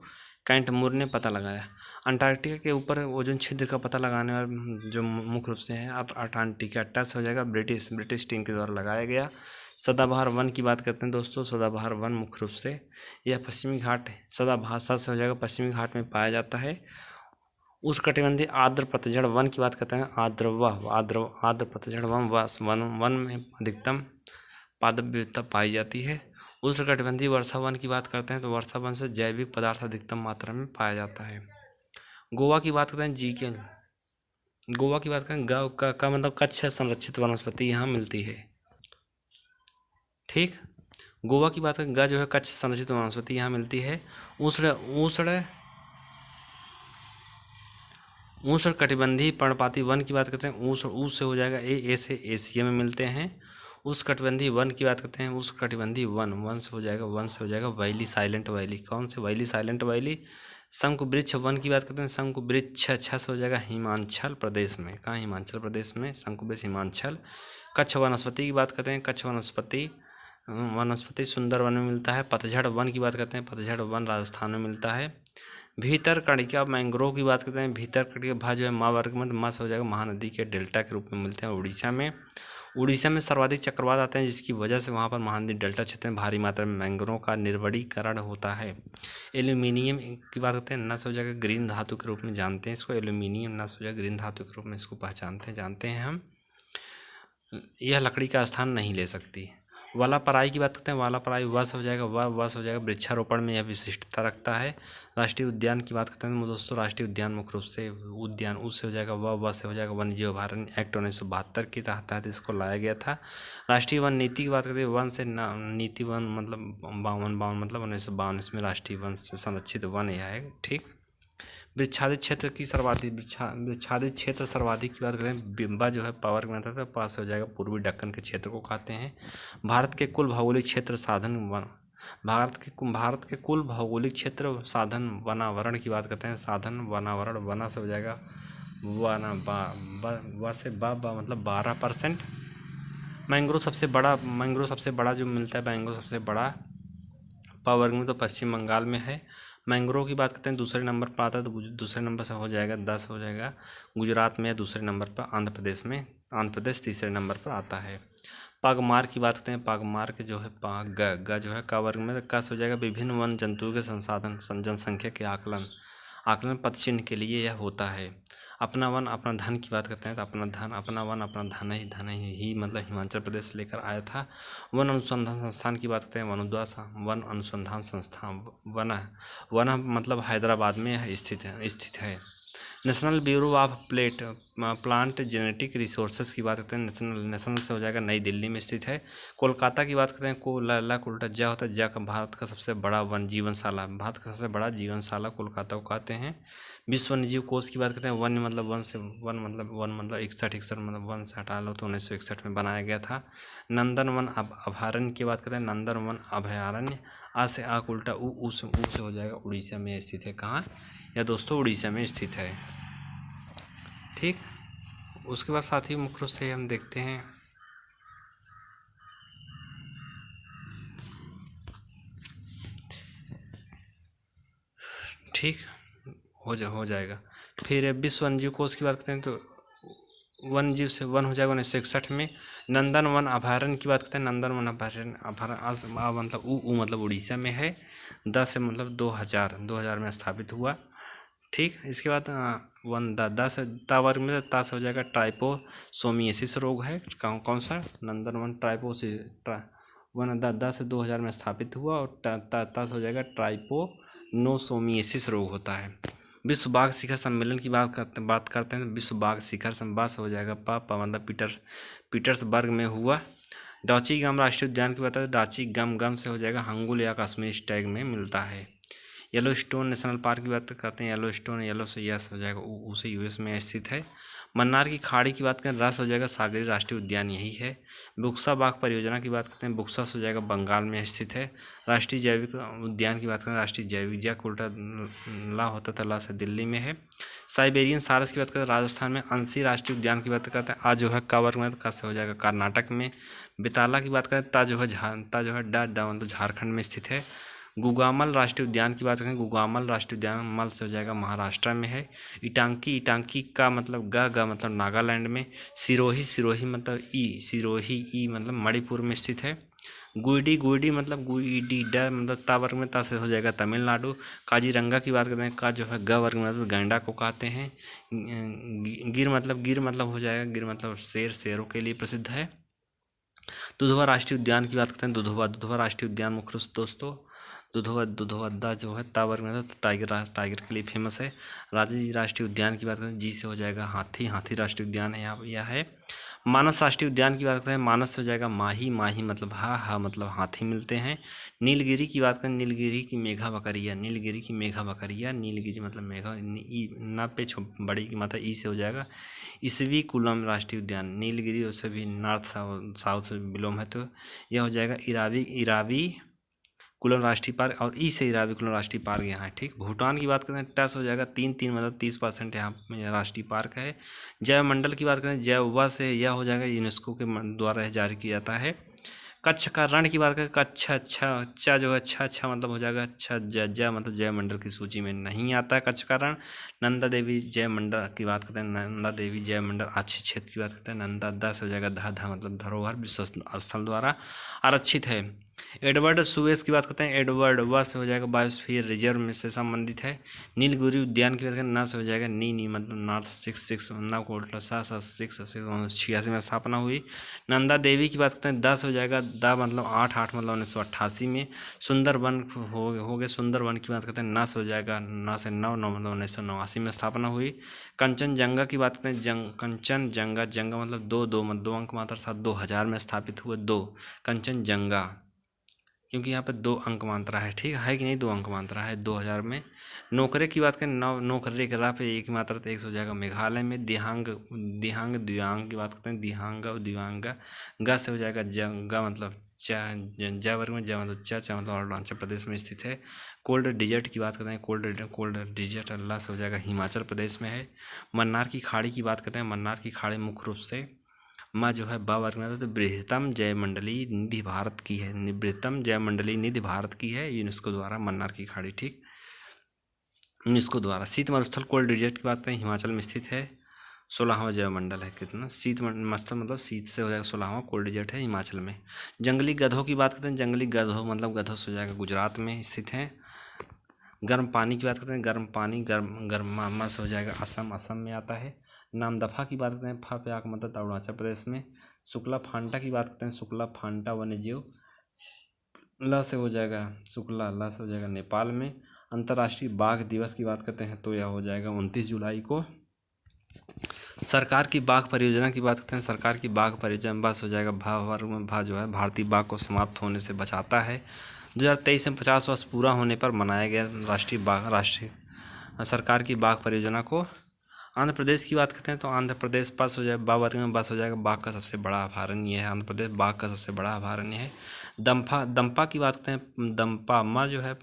कैंट मूर ने पता लगाया। अंटार्कटिका के ऊपर ओजोन छिद्र का पता लगाने वाला जो मुख्य रूप से है अंटार्कटिका टच हो जाएगा ब्रिटिश टीम के द्वारा लगाया गया। सदाबहार वन की बात करते हैं दोस्तों, सदाबहार वन मुख्य रूप से यह पश्चिमी घाट सदाबहार से हो जाएगा पश्चिमी घाट में पाया जाता है। उष्णकटिबंधीय आर्द्र पतझड़ वन की बात करते हैं, आर्द्र पतझड़ वन में अधिकतम पादप विविधता पाई जाती है। उष्णकटिबंधीय वर्षा वन की बात करते हैं तो वर्षा वन से जैविक पदार्थ अधिकतम मात्रा में पाया जाता है। गोवा की बात करते हैं, गोवा की बात करें का मतलब कच्छ संरक्षित वनस्पति यहाँ मिलती है। ठीक। गोवा की बात करें, जो है कच्छ संरक्षित वनस्पति यहाँ मिलती है। उष्ण कटिबंधीय पर्णपाती वन की बात करते हैं, ऊस से हो जाएगा ए से एशिया में मिलते हैं। उस कटिबंधीय वन की बात करते हैं, उस कटिबंधीय वन से हो जाएगा वैली साइलेंट वैली। कौन से वैली? Silent valley. शंकु वृक्ष वन की बात करते हैं, शंकु वृक्ष से हो जाएगा हिमाचल प्रदेश में। कहाँ? हिमाचल प्रदेश में शंकु वृक्ष हिमाचल। कच्छ वनस्पति की बात करते हैं, कच्छ वनस्पति सुंदर वन में मिलता है। पतझड़ वन की बात करते हैं, पतझड़ वन राजस्थान में मिलता है। भीतरकणिका मैंग्रोव की बात करते हैं, भीतरकणिका भा जो है माँ वर्ग में माँ से हो जाएगा महानदी के डेल्टा के रूप में मिलते हैं उड़ीसा में सर्वाधिक चक्रवात आते हैं, जिसकी वजह से वहाँ पर महानदी डेल्टा क्षेत्र में भारी मात्रा में मैंग्रोव का निर्वणीकरण होता है। एल्यूमिनियम की बात करते हैं, नस हो जाएगा ग्रीन धातु के रूप में जानते हैं इसको, एल्यूमिनियम नस हो जाएगा ग्रीन धातु के रूप में इसको जानते हैं हम। यह लकड़ी का स्थान नहीं ले सकती। वालापराई की बात करते हैं, वालापराई वस हो जाएगा वृक्षारोपण में यह विशिष्टता रखता है। राष्ट्रीय उद्यान की बात करते हैं दोस्तों, राष्ट्रीय उद्यान मुख्य रूप से उद्यान उससे हो जाएगा वस हो जाएगा वन्यजीव अभयारण्य एक्ट 1972 के तहत इसको लाया गया था। राष्ट्रीय वन नीति की बात करते हैं, वन से नीति वन मतलब 52 मतलब 1952 इसमें राष्ट्रीय वन से संरक्षित वन यह है। ठीक। विच्छादित क्षेत्र सर्वाधिक की बात करें, बिम्बा जो है पावर में आता है पास हो जाएगा पूर्वी दक्कन के क्षेत्र को कहते हैं। भारत के कुल भौगोलिक क्षेत्र साधन वनावरण की बात करते हैं, साधन वनावरण वना से हो जाएगा वा से मतलब 12%। मैंग्रोव सबसे बड़ा जो मिलता है, मैंग्रोव सबसे बड़ा पावर में तो पश्चिम बंगाल में है। मैंग्रोव की बात करते हैं, दूसरे नंबर पर आता है तो दूसरे नंबर से हो जाएगा 10 हो जाएगा गुजरात में, दूसरे नंबर पर आंध्र प्रदेश तीसरे नंबर पर आता है। पागमार की बात करते हैं, पागमार के जो है जो है का वर्ग में का से हो जाएगा विभिन्न वन जंतुओं के संसाधन जनसंख्या के आकलन पद चिन्ह के लिए यह होता है। अपना वन अपना धन की बात करते हैं तो अपना वन अपना धन ही मतलब हिमाचल प्रदेश से लेकर आया था। वन अनुसंधान संस्थान की बात करते हैं, वन अनुसंधान संस्थान वन मतलब हैदराबाद में स्थित है। National bureau of plant genetic resources की बात करते हैं, नेशनल से हो जाएगा नई दिल्ली में स्थित है। कोलकाता की बात करते हैं, को ला ला को उल्टा जा होता है, जा का भारत का सबसे बड़ा वन जीवनशाला, भारत का सबसे बड़ा जीवनशाला कोलकाता को कहते हैं। विश्व वन्यजीव कोष की बात करते हैं, वन मतलब वन से वन मतलब 61 मतलब वन से हटा लो तो 1961 में बनाया गया था। नंदनवन अभयारण्य की बात करते हैं, नंदनवन अभयारण्य आ से आक उल्टा ऊ से हो जाएगा, उड़ीसा में स्थित है। कहाँ या दोस्तों, उड़ीसा में स्थित है। ठीक, उसके बाद साथ ही मुख्य रूप से हम देखते हैं ठीक हो जाएगा। फिर विश्व वन्यजीव कोष की बात करते हैं तो वन जीव से वन हो जाएगा 1961 में। नंदन वन अभयारण्य की बात करते हैं, नंदन वन अभयारण्य मतलब ऊ मतलब उड़ीसा में है। 10 से मतलब 2000 में स्थापित हुआ। ठीक, इसके बाद वन दस वर्ग में ता से हो जाएगा ट्राइपोसोमियासिस रोग है। कौन सा? नंदन वन वन 10 से 2000 में स्थापित हुआ और ता से हो जाएगा ट्राइपोनोसोमियासिस रोग होता है। विश्व बाघ शिखर सम्मेलन की बात करते हैं तो विश्व बाघ शिखर संवाद हो जाएगा मतलब पीटर्सबर्ग में हुआ। डाची गम राष्ट्रीय उद्यान की बात है, डाची गम से हो जाएगा हंगुल या कश्मीर स्टैग में मिलता है। येलो स्टोन नेशनल पार्क की बात करते हैं, येलो स्टोन येलो से यस हो जाएगा, उसे यूएस में स्थित है। मन्नार की खाड़ी की बात करें, रस हो जाएगा सागरी राष्ट्रीय उद्यान यही है। बुक्सा बाघ परियोजना की बात करते हैं, बुक्सा हो जाएगा बंगाल में स्थित है। राष्ट्रीय जैविक उद्यान की बात करें, राष्ट्रीय जैविक जैक उल्टा ला होता था, ला से दिल्ली में है। साइबेरियन सारस की बात करें राजस्थान में। अंसी राष्ट्रीय उद्यान की बात करते हैं, आज जो है कावर में का से हो जाएगा कर्नाटक में। बेताला की बात करें, ता जो है मतलब झारखंड में स्थित है। गुगामल राष्ट्रीय उद्यान की बात करें, गुगामल राष्ट्रीय उद्यान मल से हो जाएगा महाराष्ट्र में है। इटांकी का मतलब गा मतलब नागालैंड में। सिरोही मतलब ई मतलब मणिपुर में स्थित है। गुईडी मतलब गुईडीडा मतलब ता वर्ग में ता से हो जाएगा तमिलनाडु। काजीरंगा की बात करते हैं, का जो है ग वर्ग में मतलब गैंडा को कहते हैं। गिर मतलब हो जाएगा, गिर मतलब शेरों के लिए प्रसिद्ध है। दुधवा राष्ट्रीय उद्यान की बात करते हैं, दुधवा राष्ट्रीय उद्यान मुख्य रूप से दोस्तों दुधवा जो है ता वर्ग में तो टाइगर के लिए फेमस है। रांची राष्ट्रीय उद्यान की बात करें, जी से हो जाएगा हाथी राष्ट्रीय उद्यान है यहाँ यह है। मानस राष्ट्रीय उद्यान की बात करते हैं, मानस से हो जाएगा माही मतलब हा मतलब हाथी मिलते हैं। नीलगिरी की बात करें, नीलगिरी की मेघा बकरिया नीलगिरी मतलब मेघा न पे बड़ी की मतलब ई से हो जाएगा इसवी कुलम राष्ट्रीय उद्यान। नीलगिरी उससे भी नॉर्थ साउथ से बिलोंग है तो यह हो जाएगा इरावी कुलम राष्ट्रीय पार्क, और ई से इरावी कुलम राष्ट्रीय पार्क यहाँ है। ठीक, भूटान की बात करें टस हो जाएगा 3 मतलब 30% यहाँ में राष्ट्रीय पार्क है। जैव मंडल की बात करें, जैव से यह हो जाएगा यूनेस्को के द्वारा जारी किया जाता है। कच्छ का रण की बात करें, कच्छ अच्छा जो है अच्छा मतलब हो जाएगा अच्छा जय मतलब जैव मंडल की सूची में नहीं आता है कच्छ का रण। नंदा देवी जैव मंडल की बात करते हैं, नंदा देवी जैव मंडल अच्छे क्षेत्र की बात करते हैं, नंदा दा से हो जाएगा धा मतलब धरोहर विश्व स्थल द्वारा आरक्षित है। एडवर्ड सुएस की बात करते हैं, एडवर्ड वा से हो जाएगा बायोस्फीयर रिजर्व में से संबंधित है। नीलगिरी उद्यान की बात करें, ना से हो जाएगा नी मतलब नॉर्थ 66 ना को उल्टा 86 में स्थापना हुई। नंदा देवी की बात करते हैं, 10 हो जाएगा दा मतलब 8 मतलब 1988 में। सुंदरवन हो गए, सुंदरवन की बात करते हैं, ना से हो जाएगा ना से 9 मतलब 1989 में स्थापना हुई। कंचनजंगा की बात करते हैं, कंचनजंगा मतलब दो अंक मात्र था, 2000 में स्थापित हुए कंचनजंगा, क्योंकि यहाँ पे 2 अंक मात्रा है। ठीक है कि नहीं, 2 अंक मात्रा है 2000 में। नोकरे की बात करें, नोकरे के राह पे 1 मात्रा तो 1 हो जाएगा मेघालय में। दिहांग की बात करते हैं, दिवांगा गा से हो जाएगा जंगा मतलब जा वर्ग में, जा मतलब चा मतलब अरुणाचल प्रदेश में स्थित है। कोल्ड डिजर्ट की बात करते हैं, कोल्ड डिजर्ट अल्लाह से हो जाएगा हिमाचल प्रदेश में है। मन्नार की खाड़ी की बात करते हैं, मन्नार की खाड़ी मुख्य रूप से माँ जो है बा वर्ग में तो बृहत्तम जैवमंडलीय निधि भारत की है, बृहत्तम जैवमंडलीय निधि भारत की है यूनेस्को द्वारा मन्नार की खाड़ी। ठीक, यूनेस्को द्वारा। शीत मरुस्थल कोल्ड डिजर्ट की बात करें, हिमाचल में स्थित है, 16वां जैवमंडल है। कितना शीत मरुस्थल मतलब शीत से हो जाएगा 16वां, कोल्ड डिजर्ट है हिमाचल में। जंगली गधों की बात करते हैं, जंगली गधों मतलब गधों से हो जाएगा गुजरात में स्थित है। गर्म पानी की बात करते हैं, गर्म पानी गर्म से हो जाएगा असम में आता है। नामदफा की बात करते हैं, फा पे आक मतलब अरुणाचल प्रदेश में। शुक्ला फांटा की बात करते हैं, शुक्ला फांटा वन्यजीव ला से हो जाएगा, शुक्ला ला से हो जाएगा नेपाल में। अंतर्राष्ट्रीय बाघ दिवस की बात करते हैं तो यह हो जाएगा 29 जुलाई को। सरकार की बाघ परियोजना की बात करते हैं, सरकार की बाघ परियोजना बस हो जाएगा भा जो है भारतीय बाघ को समाप्त होने से बचाता है। 2023 में 50 वर्ष पूरा होने पर मनाया गया राष्ट्रीय सरकार की बाघ परियोजना को। आंध्र प्रदेश की बात करते हैं तो आंध्र प्रदेश बस हो जाए बावर्ग में बस हो जाएगा बाघ का सबसे बड़ा अभयारण्य है। आंध्र प्रदेश बाघ का सबसे बड़ा अभयारण्य है। दंपा की बात करते हैं, दंपा माँ जो है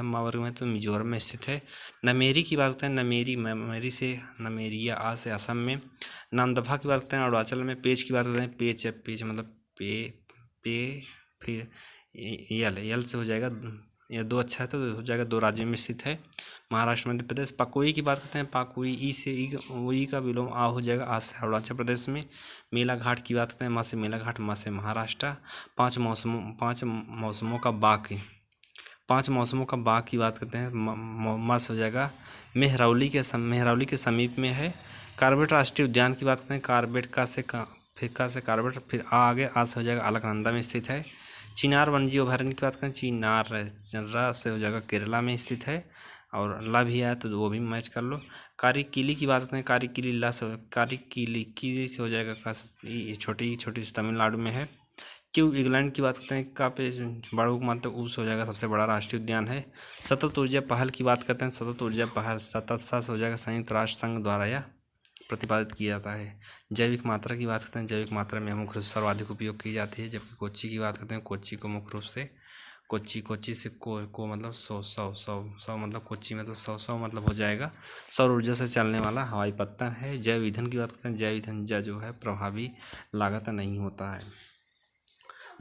माँ वर्ग में तो मिजोरम में स्थित है। नमेरी की बात करते हैं, नमेरी से नमेरिया आ से असम में। नामदफा की बात करते हैं अरुणाचल में। पेच की बात करते हैं, पेच मतलब पे फिर यल से हो जाएगा, ये दो अच्छा है तो हो जाएगा, दो राज्यों में स्थित है, महाराष्ट्र मध्य प्रदेश। पाकोई की बात करते हैं, पाकोई ई का विलोम आ हो जाएगा, आ से अरुणाचल प्रदेश में। मेला घाट की बात करते हैं, माँ से मेला घाट, माँ से महाराष्ट्र। पाँच मौसमों का बाग की बात करते हैं, माँ से हो जाएगा मेहरौली के समीप में है। कार्बेट राष्ट्रीय उद्यान की बात करते हैं, कार्बेट से कार्बेट फिर आगे आ से हो जाएगा अलकनंदा में स्थित है। चिनार वन्यजीव अभयारण्य की बात करें, चिनार से हो जाएगा केरला में स्थित है, और ला भी आया तो वो भी मैच कर लो। कारिकिली की बात करते हैं, कारिकिली से हो जाएगा छोटी सी तमिलनाडु में है। क्यू इंग्लैंड की बात करते हैं, का पे बड़ा मानते ऊस हो जाएगा सबसे बड़ा राष्ट्रीय उद्यान है। सतत ऊर्जा पहल की बात करते हैं, सतत ऊर्जा पहल सतत हो जाएगा संयुक्त राष्ट्र संघ द्वारा यह प्रतिपादित किया जाता है। जैविक मात्रा की बात करते हैं, जैविक मात्रा में मुख्य रूप से सर्वाधिक उपयोग की जाती है। जबकि कोच्चि की बात करते हैं, कोच्चि को मुख्य रूप से कोच्चि से को मतलब सौ मतलब कोच्चि मतलब सौ मतलब हो जाएगा सौर ऊर्जा से चलने वाला हवाई पत्तन है। जैव ईंधन की बात करते हैं, जैव ईंधन जो है प्रभावी लागत नहीं होता है।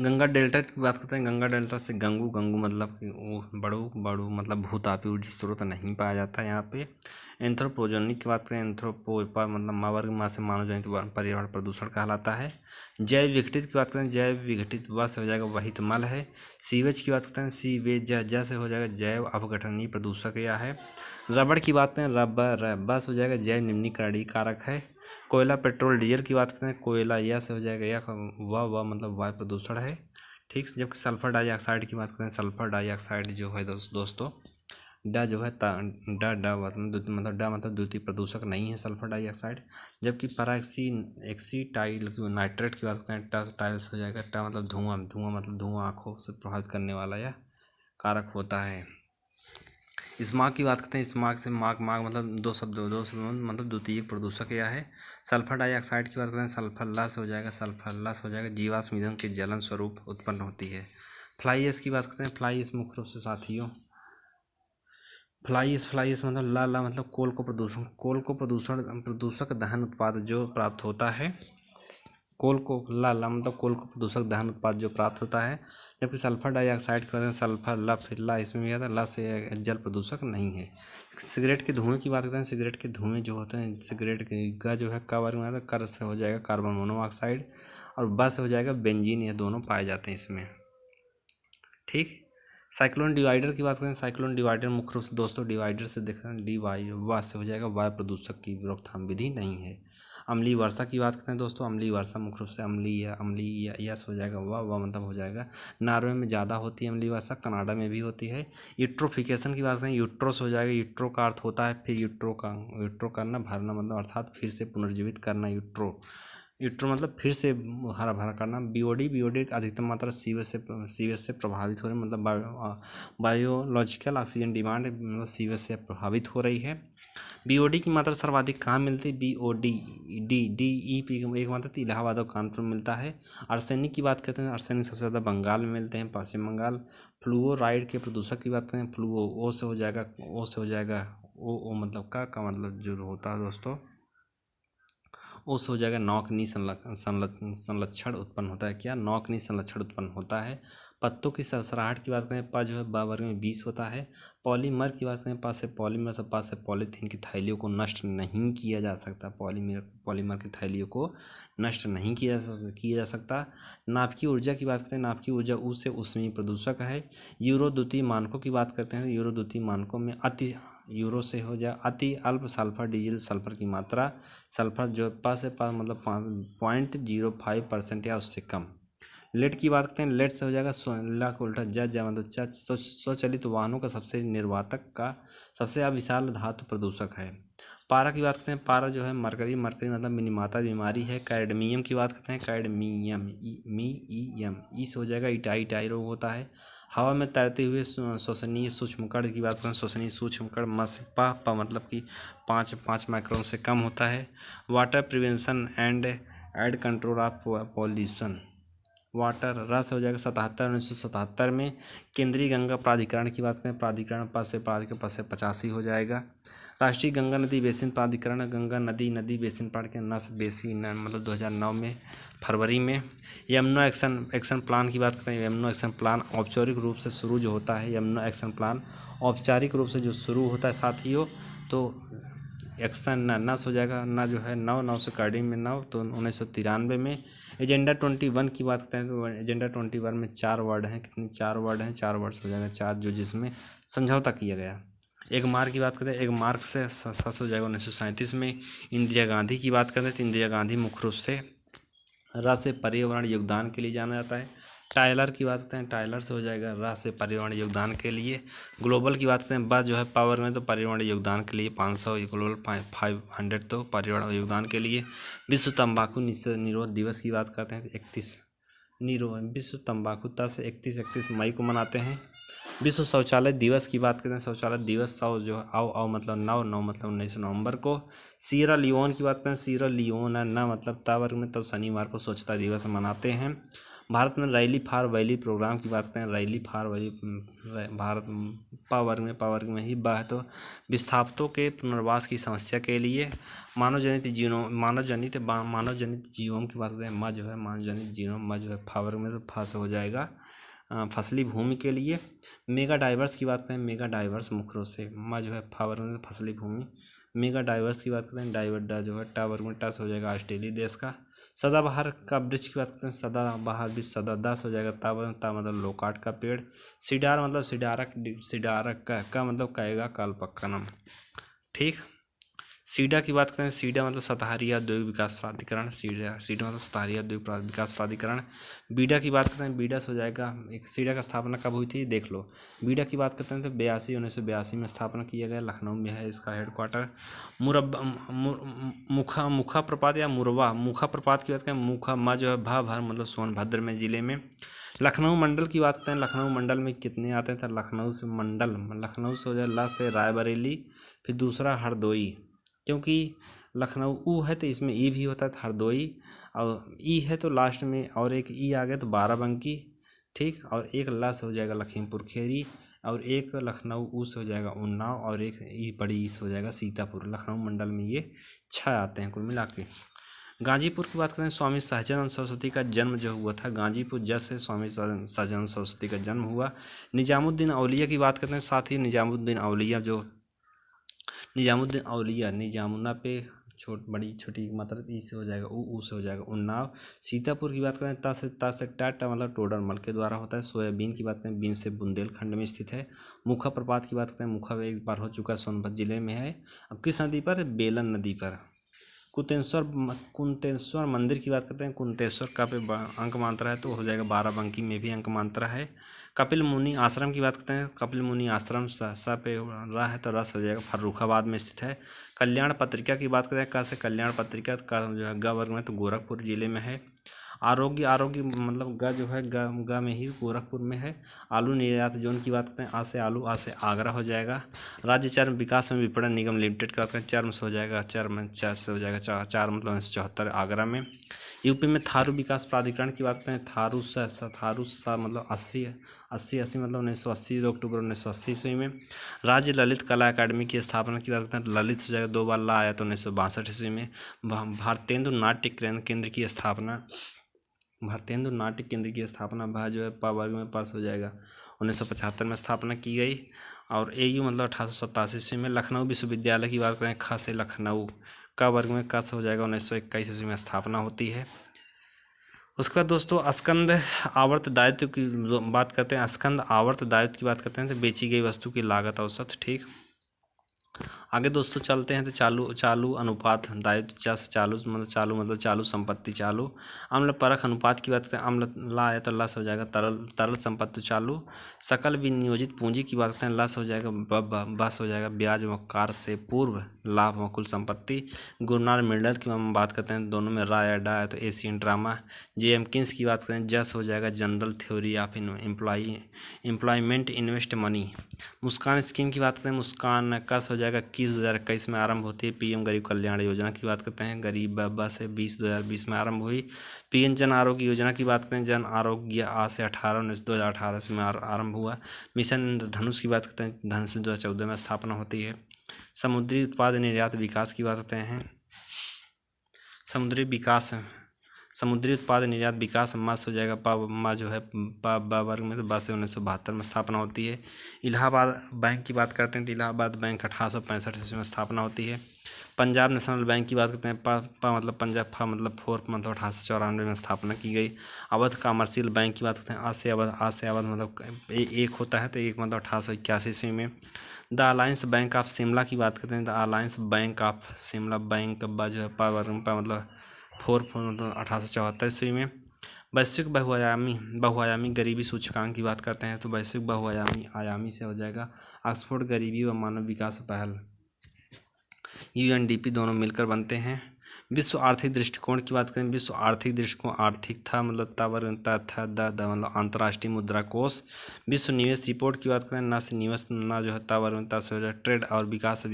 गंगा डेल्टा की बात करते हैं, गंगा डेल्टा से गंगू मतलब कि वो बड़ू मतलब भूतापी ऊर्जा स्रोत नहीं पाया जाता है यहाँ पे। एंथ्रोपोजेनिक की बात करें, एंथ्रोपोपा मतलब माँ वर्ग माँ से मानव जनित पर्यावरण प्रदूषण कहलाता है। जैव विघटित की बात करें, जैव विघटित व से हो जाएगा वहित मल है। सीवेज की बात करते हैं, सीवेज से हो जाएगा जैव अपघटनीय प्रदूषक या है। रबड़ की बात करें, रबर बस हो जाएगा जैव निम्नीकरणीय कारक है। कोयला पेट्रोल डीजल की बात करते हैं, कोयला यह से हो जाएगा यह वह मतलब वायु प्रदूषण है। ठीक। जबकि सल्फर डाइऑक्साइड की बात करते हैं, सल्फर डाइऑक्साइड जो है दोस्तों डा जो है मतलब डा मतलब द्वितीय प्रदूषक नहीं है सल्फर डाइऑक्साइड। जबकि एक्सीटाइल नाइट्रेट की बात करते हैं, टाइल्स हो जाएगा, टा मतलब धुआं मतलब धुआं आँखों से प्रभावित करने वाला यह कारक होता है। स्माग की बात करते हैं, स्माग से माग मतलब दो शब्द मतलब द्वितीय प्रदूषक यह है। सल्फर डाइऑक्साइड की बात करते हैं, सल्फर लस हो जाएगा जीवाश्म ईंधन के जलन स्वरूप उत्पन्न होती है। फ्लाई एश की बात करते हैं, फ्लाई एश मुख्य रूप से साथियों फ्लाई एश मतलब ला मतलब कोल को प्रदूषक दहन उत्पाद जो प्राप्त होता है। कोल को मतलब कोल को प्रदूषक दहन उत्पाद जो प्राप्त होता है। जबकि सल्फर डाइऑक्साइड की बात करें, सल्फर फिर इसमें भी आता है, ला से जल प्रदूषक नहीं है। सिगरेट के धुएं की बात करते हैं, सिगरेट के धुएं जो होते हैं, सिगरेट का जो है का वर्ग में आता है, कर से हो जाएगा कार्बन मोनोऑक्साइड, और बस से हो जाएगा बेंजीन, ये दोनों पाए जाते हैं इसमें। ठीक। साइक्लोन डिवाइडर की बात करें, साइक्लोन डिवाइडर मुख्य रूप से दोस्तों डिवाइडर से देख रहे हैं, वा से हो जाएगा वायु प्रदूषक की रोकथाम विधि नहीं है। अम्लीय वर्षा की बात करते हैं दोस्तों, अम्लीय वर्षा मुख्य रूप से अम्लीय यस हो जाएगा वह मतलब हो जाएगा नॉर्वे में ज़्यादा होती है अम्लीय वर्षा, कनाडा में भी होती है। यूट्रोफिकेशन की बात करें, यूट्रोस हो जाएगा, यूट्रो का अर्थ होता है फिर यूट्रो करना भरना मतलब अर्थात फिर से पुनर्जीवित करना, यूट्रो मतलब फिर से हरा भरा करना। बीओडी अधिकतम मात्रा सीवेज से प्रभावित हो रही है, मतलब बायोलॉजिकल ऑक्सीजन डिमांड मतलब सीवेज से प्रभावित हो रही है। बीओडी की मात्रा सर्वाधिक कहाँ मिलती है, बीओडी डीईपी एक मात्रा तो इलाहाबाद और कानपुर में मिलता है। आर्सेनिक की बात करते हैं, आर्सेनिक सबसे ज़्यादा बंगाल में मिलते हैं, पश्चिम बंगाल। फ्लूओराइड के प्रदूषक की बात करें, फ्लूओ ओ से हो जाएगा ओ मतलब का मतलब जो होता है दोस्तों उससे हो जाएगा नौकनी संलक्षण उत्पन्न होता है। क्या नौकनी संलक्षण उत्पन्न होता है। पत्तों की सरसराहट की बात करें, पा जो है बा वर्ग में 20 होता है। पॉलीमर की बात करें, पास से पॉलीमर से पास से पॉलीथीन की थैलियों को नष्ट नहीं किया जा सकता, पॉलीमर की थैलियों को नष्ट नहीं किया जा सकता। नाभिकीय ऊर्जा की बात करते हैं, नाभिकीय ऊर्जा उससे ऊष्मीय प्रदूषक है। यूरो द्वितीय मानकों की बात करते हैं, यूरो द्वितीय मानकों में यूरो से हो जाए अति अल्प सल्फर डीजल सल्फर की मात्रा, सल्फर जो पास से पास मतलब 0.05% या उससे कम। लेट की बात करते हैं, लेट से हो जाएगा ला का उल्टा जा मतलब स्वचालित वाहनों का सबसे निर्वातक का सबसे विशाल धातु प्रदूषक है। पारा की बात करते हैं, पारा जो है मरकरी मतलब मिनीमाता बीमारी है। कैडमियम की बात करते हैं, कैडमियम ई से हो जाएगा इटाई रोग होता है। हवा में तैरते हुए श्वसनीय सूक्ष्मकण की बात करें, श्वसनीय सूक्ष्मकण पा मतलब कि 5 माइक्रोन से कम होता है। Water prevention and control of pollution, water रस हो जाएगा 1977 में। केंद्रीय गंगा प्राधिकरण की बात करें, प्राधिकरण पास से 85 हो जाएगा। राष्ट्रीय गंगा नदी बेसिन प्राधिकरण, गंगा नदी बेसिन प्राधिकरण नस बेसिन मतलब 2009 में फरवरी में। यमुना एक्शन प्लान की बात करते हैं, यमुना एक्शन प्लान औपचारिक रूप से शुरू जो होता है, यमुना एक्शन प्लान औपचारिक रूप से जो शुरू होता है साथियों, तो एक्शन नस हो जाएगा ना जो है 9 से कार्डिंग में 9, तो 1993 में। एजेंडा 21 की बात करते हैं तो एजेंडा 21 में 4 वर्ड हैं, कितने 4 वर्ड हैं, 4 वर्ड हो जाएगा 4, जो जिसमें समझौता किया गया। एक मार्क की बात करते हैं, एक मार्क से सस हो जाएगा 1937 में। इंदिरा गांधी की बात करते हैं तो इंदिरा गांधी मुख्य रूप से राष्ट्रीय पर्यावरण योगदान के लिए जाना जाता है। टायलर की बात करते हैं, टायलर से हो जाएगा राष्ट्रीय पर्यावरण योगदान के लिए। ग्लोबल की बात करते हैं, बस जो है पावर में तो पर्यावरण योगदान के लिए 500, ग्लोबल 500 तो पर्यावरण योगदान के लिए। विश्व तंबाकू निरोध दिवस की बात करते हैं 31 विश्व तंबाकूता से 31 मई को मनाते हैं। विश्व शौचालय दिवस की बात करते हैं, शौचालय दिवस जो आओ मतलब 9 मतलब 19 नवंबर को। सीरा लियोन की बात करें, सीरा लियोन है ना मतलब तावर्ग में तो शनिवार को स्वच्छता दिवस मनाते हैं। भारत में रैली फॉर वैली प्रोग्राम की बात करें, रैली फॉर वैली भारत पावर्ग में ही बात तो विस्थापितों के पुनर्वास की समस्या के लिए। मानव जनित जीवों की बात करें, माँ जो है मानव जनित जीवों माँ जो है फावर्ग में तो फास हो जाएगा फसली भूमि के लिए। मेगा डाइवर्स की बात करें, मेगा डाइवर्स मुख्य रूप से माँ जो है फावर में फसली भूमि। मेगा डाइवर्स की बात करते हैं, डाइवर्डा जो है टावर में टस हो जाएगा ऑस्ट्रेलिया देश का। सदाबहार का वृक्ष की बात करते हैं, सदाबहार वृक्ष सदादास हो जाएगा ता मतलब लोकाट का पेड़। सिडार मतलब सिडारक का मतलब कहेगा कालपक्कनम, ठीक। सीडा की बात करें, सीडा मतलब सतहरी औद्योगिक विकास प्राधिकरण, सीडा मतलब सतहरी औद्योगिक विकास प्राधिकरण। बीडा की बात करते हैं, बीडा से हो जाएगा एक सीडा का स्थापना कब हुई थी देख लो। बीडा की बात करते हैं तो 1982 में स्थापना किया गया, लखनऊ में है इसका हेडक्वार्टर। मुखा प्रपात या मुखा प्रपात की बात करें, मुखा माँ जो है भर मतलब सोनभद्र में जिले में। लखनऊ मंडल की बात करते हैं, लखनऊ मंडल में कितने आते हैं तो लखनऊ से मंडल, लखनऊ से हो जाए ला से रायबरेली, फिर दूसरा हरदोई, क्योंकि लखनऊ ऊ है तो इसमें ई भी होता है हरदोई, और ई है तो लास्ट में और एक ई आ गया तो बाराबंकी, ठीक। और एक ला से हो जाएगा लखीमपुर खीरी, और एक लखनऊ ऊ से हो जाएगा उन्नाव, और एक ई बड़ी ई से हो जाएगा सीतापुर। लखनऊ मंडल में ये 6 आते हैं कुल मिला के। गाजीपुर की बात करें, स्वामी सहजानंद सरस्वती का जन्म जो हुआ था गाजीपुर जैसे स्वामी सहजानंद सरस्वती का जन्म हुआ। निजामुद्दीन औलिया की बात करते हैं, साथ ही निजामुद्दीन औलिया निजामुना पे बड़ी छोटी मतलब ई से हो जाएगा ऊ से हो जाएगा उन्नाव। सीतापुर की बात करें ता से टाटा मतलब टोडरमल के द्वारा होता है। सोयाबीन की बात करें, बीन से बुंदेलखंड में स्थित है। मुखा प्रपात की बात करें, मुखा एक बार हो चुका है, सोनभद्र जिले में है। अब किस नदी पर, बेलन नदी पर। कुंतेश्वर मंदिर की बात करते हैं, कुंतेश्वर का पे अंक मात्रा है तो हो जाएगा बाराबंकी में भी अंक मात्रा है। कपिल मुनि आश्रम की बात करते हैं, कपिल मुनि आश्रम सा पे रहा है तो रस हो जाएगा फर्रुखाबाद में स्थित है। कल्याण पत्रिका की बात करते हैं, का से कल्याण पत्रिका का जो है ग वर्ग में तो गोरखपुर जिले में है। आरोग्य मतलब ग जो है ग में ही गोरखपुर में है। आलू निर्यात जोन की बात करते हैं, आ से आलू, आ से आगरा हो जाएगा। राज्य चर्म विकास एवं विपणन निगम लिमिटेड की बात करें, चर्म से हो जाएगा, चर्म 4 से हो जाएगा 4 मतलब 1974 आगरा में। यूपी में थारू विकास प्राधिकरण की बात करें, थारू सा मतलब 80 मतलब 1980 अक्टूबर 1980 ईस्वी में। राज्य ललित कला अकादमी की स्थापना की बात करते हैं, ललित से जाएगा 2 बार ला आया तो 1962 ईस्वी में। भारतेंदु नाट्य केंद्र की स्थापना, भारतेंदु नाट्य केंद्र की स्थापना भा जो है पावर्ग में पास हो जाएगा 1975 में स्थापना की गई। और AU मतलब 1887 ईस्वी में। लखनऊ विश्वविद्यालय की बात करें, खा से लखनऊ, का वर्ग में का से हो जाएगा 1921 ईस्वी में स्थापना होती है। उसके बाद दोस्तों स्कंद आवर्त दायित्व की बात करते हैं, स्कंद आवर्त दायित्व की बात करते हैं तो बेची गई वस्तु की लागत औसत, ठीक। आगे दोस्तों चलते हैं तो चालू अनुपात दायित्व चालू मतलब चालू संपत्ति चालू। अम्ल परख अनुपात की बात करें, अम्ल ला आया तो ला से हो जाएगा तरल संपत्ति चालू। सकल विनियोजित पूंजी की बात करते हैं, ला से हो जाएगा बस हो जाएगा ब्याज व कार से पूर्व लाभ व कुल संपत्ति। गुरनार मिल्डर की हम बात करते हैं, दोनों में रा या डा है तो एशियन ड्रामा। जेएमकिंस की बात करें, जस हो जाएगा general theory of employment invest money. Muskan scheme की बात करें, मुस्कान कस हो जाएगा 2021 में आरंभ होती है। पीएम गरीब कल्याण योजना की बात करते हैं, गरीब बाबा से 2020 में आरंभ हुई। पीएम जन आरोग्य योजना की बात करें, जन आरोग्य आज से 18/19/2018 से में आरंभ हुआ। मिशन इंद्रधनुष की बात करते हैं, धनुष 2014 में स्थापना होती है। समुद्री उत्पाद निर्यात विकास की बात करते हैं, समुद्री उत्पाद निर्यात विकास मास हो जाएगा पा जो है पा वर्ग में, तो बा से 1972 में स्थापना होती है। इलाहाबाद बैंक की बात करते हैं तो इलाहाबाद बैंक 1865 में स्थापना होती है। पंजाब नेशनल बैंक की बात करते हैं, पा मतलब पंजाब, फा मतलब फोर मतलब 1894 में स्थापना की गई। अवध कमर्शियल बैंक की बात करते हैं, आज से अवध मतलब एक होता है तो एक मतलब 1881 ईस्वी में। The alliance bank of Shimla की बात करते हैं, the alliance bank of Shimla bank बा जो है पा मतलब 4 मतलब 1874 ईस्वी में। वैश्विक बहुआयामी गरीबी सूचकांक की बात करते हैं तो वैश्विक बहुआयामी से हो जाएगा ऑक्सफोर्ड गरीबी व मानव विकास पहल, UNDP दोनों मिलकर बनते हैं। विश्व आर्थिक दृष्टिकोण की बात करें, विश्व आर्थिक दृष्टिकोण आर्थिक था मतलब तावरता था मतलब अंतर्राष्ट्रीय मुद्रा कोष। विश्व निवेश रिपोर्ट की बात करें, ना से निवेश ना जो है तावरता से हो जाएगा ट्रेड और विकास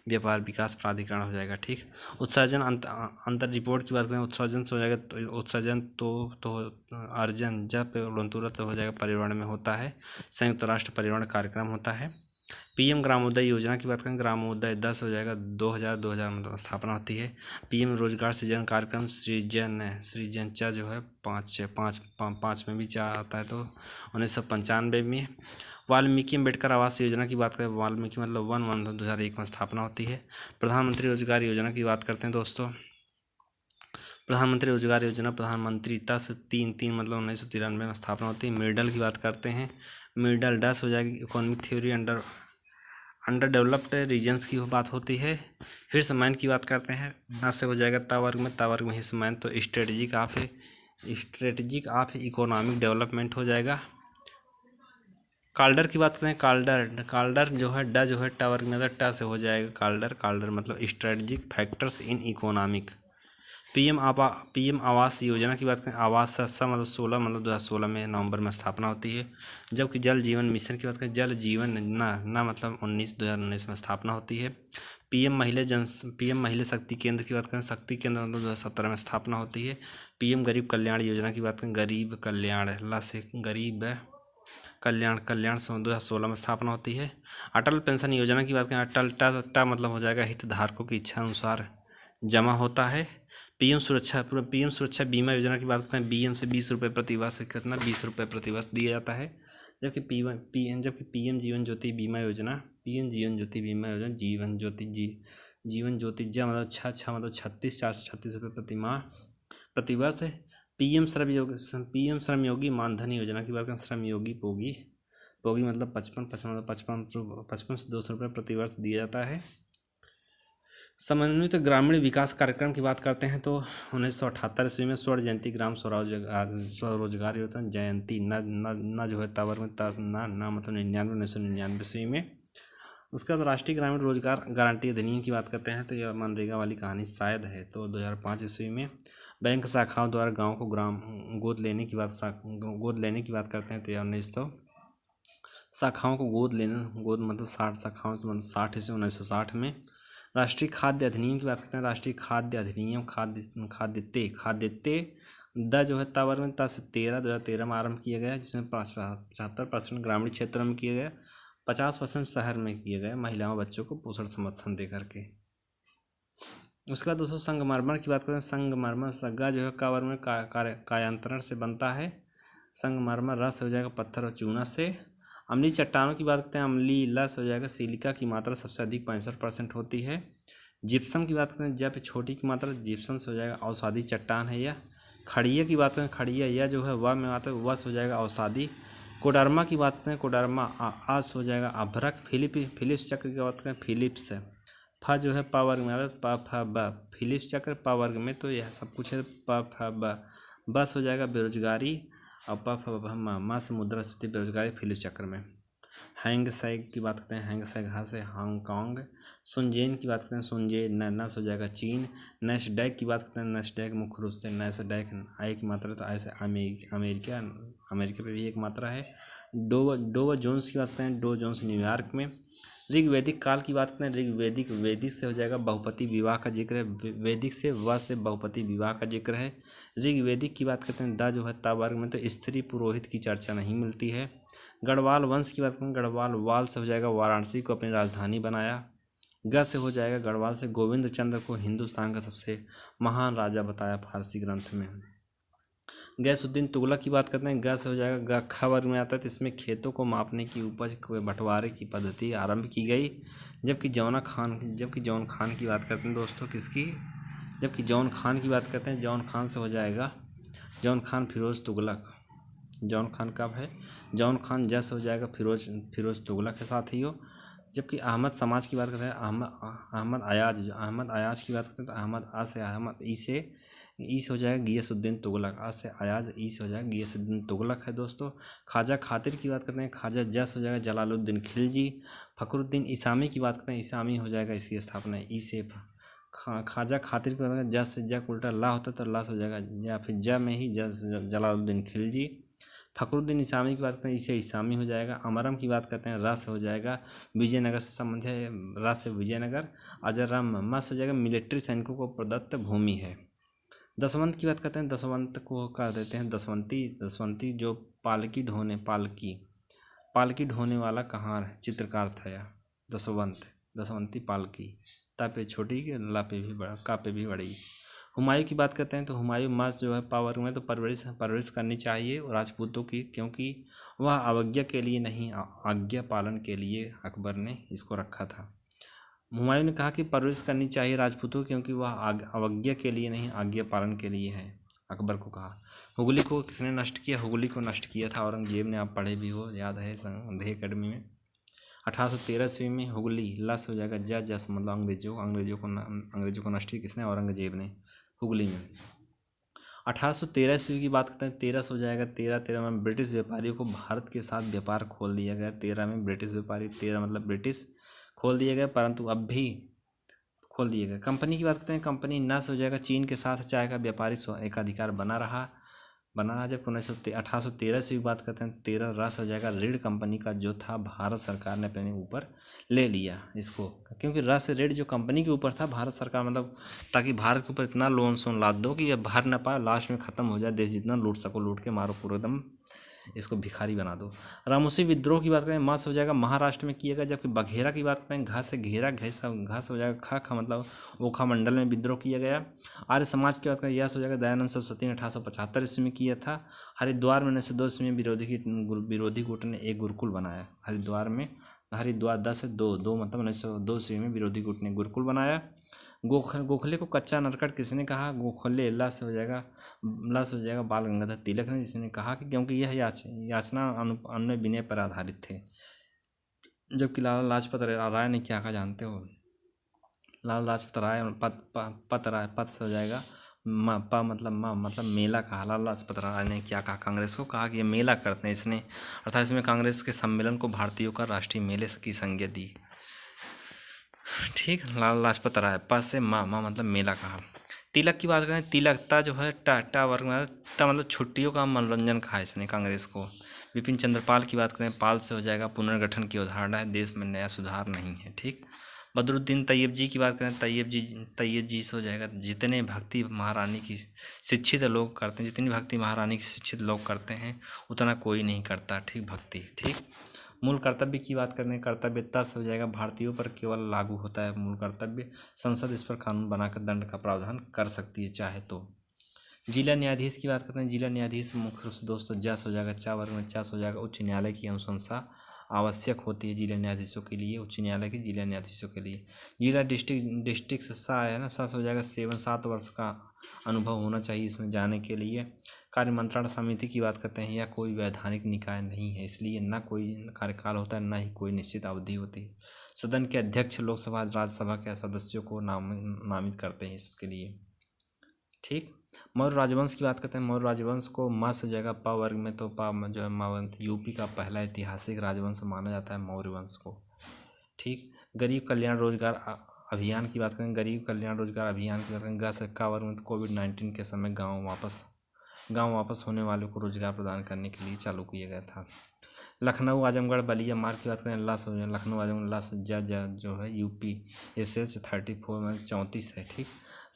व्यापार विकास प्राधिकरण हो जाएगा। ठीक, उत्सर्जन अंतर रिपोर्ट की बात करें, उत्सर्जन से हो जाएगा तो उत्सर्जन तो अर्जन जब तुरंत हो जाएगा पर्यावरण में होता है, संयुक्त राष्ट्र पर्यावरण कार्यक्रम होता है। पीएम ग्रामोदय योजना की बात करें, ग्रामोदय 10 हो जाएगा 2000 मतलब स्थापना होती है। पीएम रोजगार सृजन कार्यक्रम सृजन चा जो है 5 में भी चा आता है तो 1995 में। वाल्मीकि अम्बेडकर आवास योजना की बात करें, वाल्मीकि मतलब 1/1/2001 में स्थापना होती है। प्रधानमंत्री रोजगार योजना की बात करते हैं दोस्तों, प्रधानमंत्री रोजगार योजना प्रधानमंत्रीता से 3 मतलब 1993 में स्थापना होती है। मिडल की बात करते हैं, मिडल डैश हो जाएगी economic theory under developed regions की बात होती है। हिर्समैन की बात करते हैं, ना से हो जाएगा तावर्ग में हिर्समैन तो स्ट्रेटेजिक ऑफ इकोनॉमिक डेवलपमेंट हो जाएगा। काल्डर की बात करें, काल्डर जो है ड जो है टावर्ग में टा से हो जाएगा काल्डर मतलब strategic factors in economic. PM Awas Yojana की बात करें, आवास मतलब 16 मतलब 2016 में नवंबर में स्थापना होती है। जबकि जल जीवन मिशन की बात करें, जल जीवन ना मतलब 2019 में स्थापना होती है। पीएम महिला शक्ति केंद्र की बात करें, शक्ति केंद्र मतलब 2017 में स्थापना होती है। पीएम गरीब कल्याण योजना की बात करें, गरीब कल्याण ला से गरीब कल्याण 2016 में स्थापना होती है। अटल पेंशन योजना की बात करें, अटल टा मतलब हो जाएगा हितधारकों की इच्छा अनुसार जमा होता है। पीएम सुरक्षा बीमा योजना की बात करते हैं, बीएम से 20 रुपये प्रतिवर्ष से कितना 20 रुपये प्रतिवर्ष दिया जाता है। जबकि पीएम जीवन ज्योति बीमा योजना जीवन ज्योति मतलब 36 रुपये प्रतिवर्ष है। पीएम श्रमयोगी मानधन योजना की बात करें, श्रमयोगी पोगी मतलब 55 से 200 रुपये प्रतिवर्ष दिया जाता है। समन्वित ग्रामीण विकास कार्यक्रम की बात करते हैं तो 1978 ईस्वी में स्वर्ण जयंती ग्राम स्वरोजगार योजना जयंती न जो है तावर में ना मतलब 1999 ईस्वी में। उसके बाद राष्ट्रीय ग्रामीण रोजगार गारंटी अधिनियम की बात करते हैं तो यह मनरेगा वाली कहानी शायद है तो 2005 ईस्वी में। बैंक शाखाओं द्वारा गाँव को गोद लेने की बात करते हैं तो यह 1900 शाखाओं को गोद मतलब 60 शाखाओं मतलब 60 से 1960 में। राष्ट्रीय खाद्य अधिनियम की बात करते हैं, राष्ट्रीय खाद्य अधिनियम खाद्यते द जो है तावर में ता से 2013 में आरंभ किया गया, जिसमें 75% ग्रामीण क्षेत्रों में किया गया, 50% शहर में किया गया, महिलाओं बच्चों को पोषण समर्थन दे करके। उसके बाद दोस्तों संगमरमर की बात करते हैं, संगमरमर सग्गा जो है कावर में कायांतरण से बनता है। संगमरमर रस हो जाएगा पत्थर और चूना से। अम्लीय चट्टानों की बात करते हैं, अम्लीय लस हो जाएगा सिलिका की मात्रा सबसे अधिक 65% होती है। जिप्सम की बात करते हैं, जब छोटी की मात्रा जिप्सम से हो जाएगा अवसादी चट्टान है यह। खड़िया की बात करें, खड़िया यह जो है वह में आता है, वस हो जाएगा अवसादी कोडरमा की बात करें, कोडरमा आज हो जाएगा अभ्रक। फिलिप्स चक्र की बात करें, फिलिप्स है। फ जो है पा वर्ग में आता है, प फ ब, फिलिप्स चक्र पा वर्ग में, तो यह सब कुछ है। प फ ब, बस हो जाएगा बेरोजगारी, और प फ ब मा से मुद्रास्फीति बेरोजगारी फिलिप्स चक्र में। हैंगसेग की बात करते हैं, हैंगसेग हाँ से हांगकांग। सुनजेन की बात करते हैं, सुनजेन नस हो जाएगा चीन। नैस्डैक की बात करते हैं, नैस्डैक मुख्य रूप से नैस्डैक आई की मात्रा, तो ऐसे अमेरिका पे भी एक मात्रा है। डोव जोन्स की बात करते हैं, डो जोन्स न्यूयॉर्क में। ऋग्वैदिक काल की बात करते हैं, वैदिक से हो जाएगा बहुपति विवाह का जिक्र है, वैदिक से व से बहुपति विवाह का जिक्र है। ऋग्वैदिक की बात करते हैं, द जो है ता वर्ग में, तो स्त्री पुरोहित की चर्चा नहीं मिलती है। गढ़वाल वंश की बात करें, गढ़वाल वाल से हो जाएगा वाराणसी को अपनी राजधानी बनाया। ग से हो जाएगा गढ़वाल से गोविंद चंद्र को हिंदुस्तान का सबसे महान राजा बताया फारसी ग्रंथ में। गैसुद्दीन तुगलक की बात करते हैं, ग से हो जाएगा ग ख वर्ग में आता है, तो इसमें खेतों को मापने की उपज के बंटवारे की पद्धति आरंभ की गई। जबकि जौन खान की बात करते हैं दोस्तों, किसकी, जबकि जौन खान की बात करते हैं, जौन खान से हो जाएगा जौन खान फिरोज तुगलक। जौन खान कब है, जौन खान जैसे हो जाएगा फिरोज तुगलक के साथियों। जबकि अहमद समाज की बात करते हैं, अहमद अयाज की बात करते हैं, तो अहमद आ से अहमद ई से हो जाएगा गियासुद्दीन तुगलक, आ से अयाज ई से हो जाएगा गियासुद्दीन तुगलक है दोस्तों। ख्वाजा खातिर की बात करते हैं, ख्वाजा जस हो जाएगा जलालुद्दीन खिलजी। फखरुद्दीन इसामी की बात करते हैं, इसामी हो जाएगा इसकी स्थापना ई से। ख्वाजा खातिर की बात करें, जस से जक उल्टा ला होता है, तो ला से हो जाएगा, या फिर ज में ही जलालुद्दीन खिलजी। फखरुद्दीन इसामी की बात करते हैं, इसे इसामी हो जाएगा। अमरम की बात करते हैं, रस हो जाएगा विजयनगर से संबंधित है, रस है विजयनगर। अजरम मस हो जाएगा मिलिट्री सैनिकों को प्रदत्त भूमि है। दसवंत की बात करते हैं, दसवंत को कर देते हैं दसवंती जो पालकी ढोने वाला कहाँ चित्रकार था या दसवंती पालकी, ता पे छोटी ला पे भी बड़ा, का पे भी बड़ी। हुमायूं की बात करते हैं, तो हुमायूं मस जो है पावर में, तो परवरिश करनी चाहिए राजपूतों की, क्योंकि वह अवज्ञा के लिए नहीं आज्ञा पालन के लिए अकबर ने इसको रखा था। हुमायूं ने कहा कि परवरिश करनी चाहिए राजपूतों, क्योंकि वह अवज्ञा के लिए नहीं आज्ञा पालन के लिए है, अकबर को कहा। हुगली को किसने नष्ट किया, हुगली को नष्ट किया था औरंगजेब ने, आप पढ़े भी हो, याद है संदेह अकेडमी में। 1813 ईस्वी में हुगली लस हो जाएगा जस मतलब अंग्रेजों को नष्ट किया किसने, औरंगजेब ने, हुगली में। 1813 ईस्वी की बात करते हैं, 13 हो जाएगा 13 में ब्रिटिश व्यापारियों को भारत के साथ व्यापार खोल दिया गया। 13 में ब्रिटिश व्यापारी, 13 मतलब ब्रिटिश खोल दिए गए, परंतु अब भी खोल दिए गए। कंपनी की बात करते हैं, कंपनी नस हो जाएगा चीन के साथ चाय का व्यापारी एकाधिकार बना रहा। जब 1813 से भी बात करते हैं, 13 रस हो जाएगा रीढ़ कंपनी का जो था, भारत सरकार ने अपने ऊपर ले लिया इसको, क्योंकि रस रीढ़ जो कंपनी के ऊपर था, भारत सरकार मतलब ताकि भारत के ऊपर इतना लोन लाद दो कि ये भर ना पाए, लास्ट में ख़त्म हो जाए, देश जितना लूट सको लूट के मारो, पूरा एकदम इसको भिखारी बना दो। रामोसी विद्रोह की बात करें, मस हो जाएगा महाराष्ट्र में किया गया। जबकि बघेरा की बात करते हैं, घास से घेरा, घास हो जाएगा खा मतलब ओखा मंडल में विद्रोह किया गया। आर्य समाज की बात करें, यस हो जाएगा दयानंद सरस्वती ने 1875 ईस्वी में किया था। हरिद्वार में 1902 ईस्वी में विरोधी गुट ने एक गुरुकुल बनाया। हरिद्वार 10 मतलब 1902 ईस्वी में विरोधी गुट ने गुरुकुल बनाया। गोखले को कच्चा नरकट किसने कहा, गोखले ला से हो जाएगा बाल गंगाधर तिलक ने, जिसने कहा कि क्योंकि यह याचना अनुनय विनय पर आधारित थे। जबकि लाला लाजपत राय ने क्या कहा जानते हो, लाला लाजपत राय पत से हो जाएगा मतलब मेला कहा। लाला लाजपत राय ने क्या कहा, कांग्रेस को कहा कि ये मेला करते हैं इसने, अर्थात इसमें कांग्रेस के सम्मेलन को भारतीयों का राष्ट्रीय मेले की संज्ञा दी। ठीक, लाला लाजपत राय, प से माँ मतलब मेला कहा। तिलक की बात करें, तिलकता जो है टा वर्ग में, टा मतलब छुट्टियों का मनोरंजन कहा इसने कांग्रेस को। विपिन चंद्र पाल की बात करें, पाल से हो जाएगा पुनर्गठन की अवधारणा है, देश में नया सुधार नहीं है। ठीक, बदरुद्दीन तैयब जी की बात करें, तैयब जी से हो जाएगा जितने भक्ति महारानी की शिक्षित लोग करते हैं, जितनी भक्ति महारानी की शिक्षित लोग करते हैं उतना कोई नहीं करता। ठीक, भक्ति। ठीक, मूल कर्तव्य की बात करें, कर्तव्यता से हो जाएगा भारतीयों पर केवल लागू होता है मूल कर्तव्य, संसद इस पर कानून बनाकर दंड का प्रावधान कर सकती है चाहे तो। जिला न्यायाधीश की बात करते हैं, जिला न्यायाधीश मुख्य रूप से दोस्तों जस हो जाएगा चा वर्ग में, चा हो जाएगा उच्च न्यायालय की अनुशंसा आवश्यक होती है जिला न्यायाधीशों के लिए, उच्च न्यायालय के जिला न्यायाधीशों के लिए। जिला डिस्ट्रिक्ट से सा है ना, सा हो जाएगा 7 वर्ष का अनुभव होना चाहिए इसमें जाने के लिए। कार्य मंत्रणा समिति की बात करते हैं, या कोई वैधानिक निकाय नहीं है, इसलिए ना कोई कार्यकाल होता है, ना ही कोई निश्चित अवधि होती है। सदन के अध्यक्ष लोकसभा राज्यसभा के सदस्यों को नामित करते हैं इसके लिए। ठीक। मौर्य राजवंश की बात करते हैं। मौर्य राजवंश को मा से जगह पा वर्ग में, तो पा जो है मावंत यूपी का पहला ऐतिहासिक राजवंश माना जाता है मौर्य वंश को। ठीक। गरीब कल्याण रोजगार अभियान की बात करें, गरीब कल्याण रोजगार अभियान की बात करें, गा से का वर्ग में, तो कोविड-19 के समय गाँव वापस होने वालों को रोजगार प्रदान करने के लिए चालू किया गया था। लखनऊ आजमगढ़ बलिया मार्ग की बात करें, लस हो जाए लखनऊ आजमगढ़ लस जो है यूपी SH 34 में 34 है। ठीक।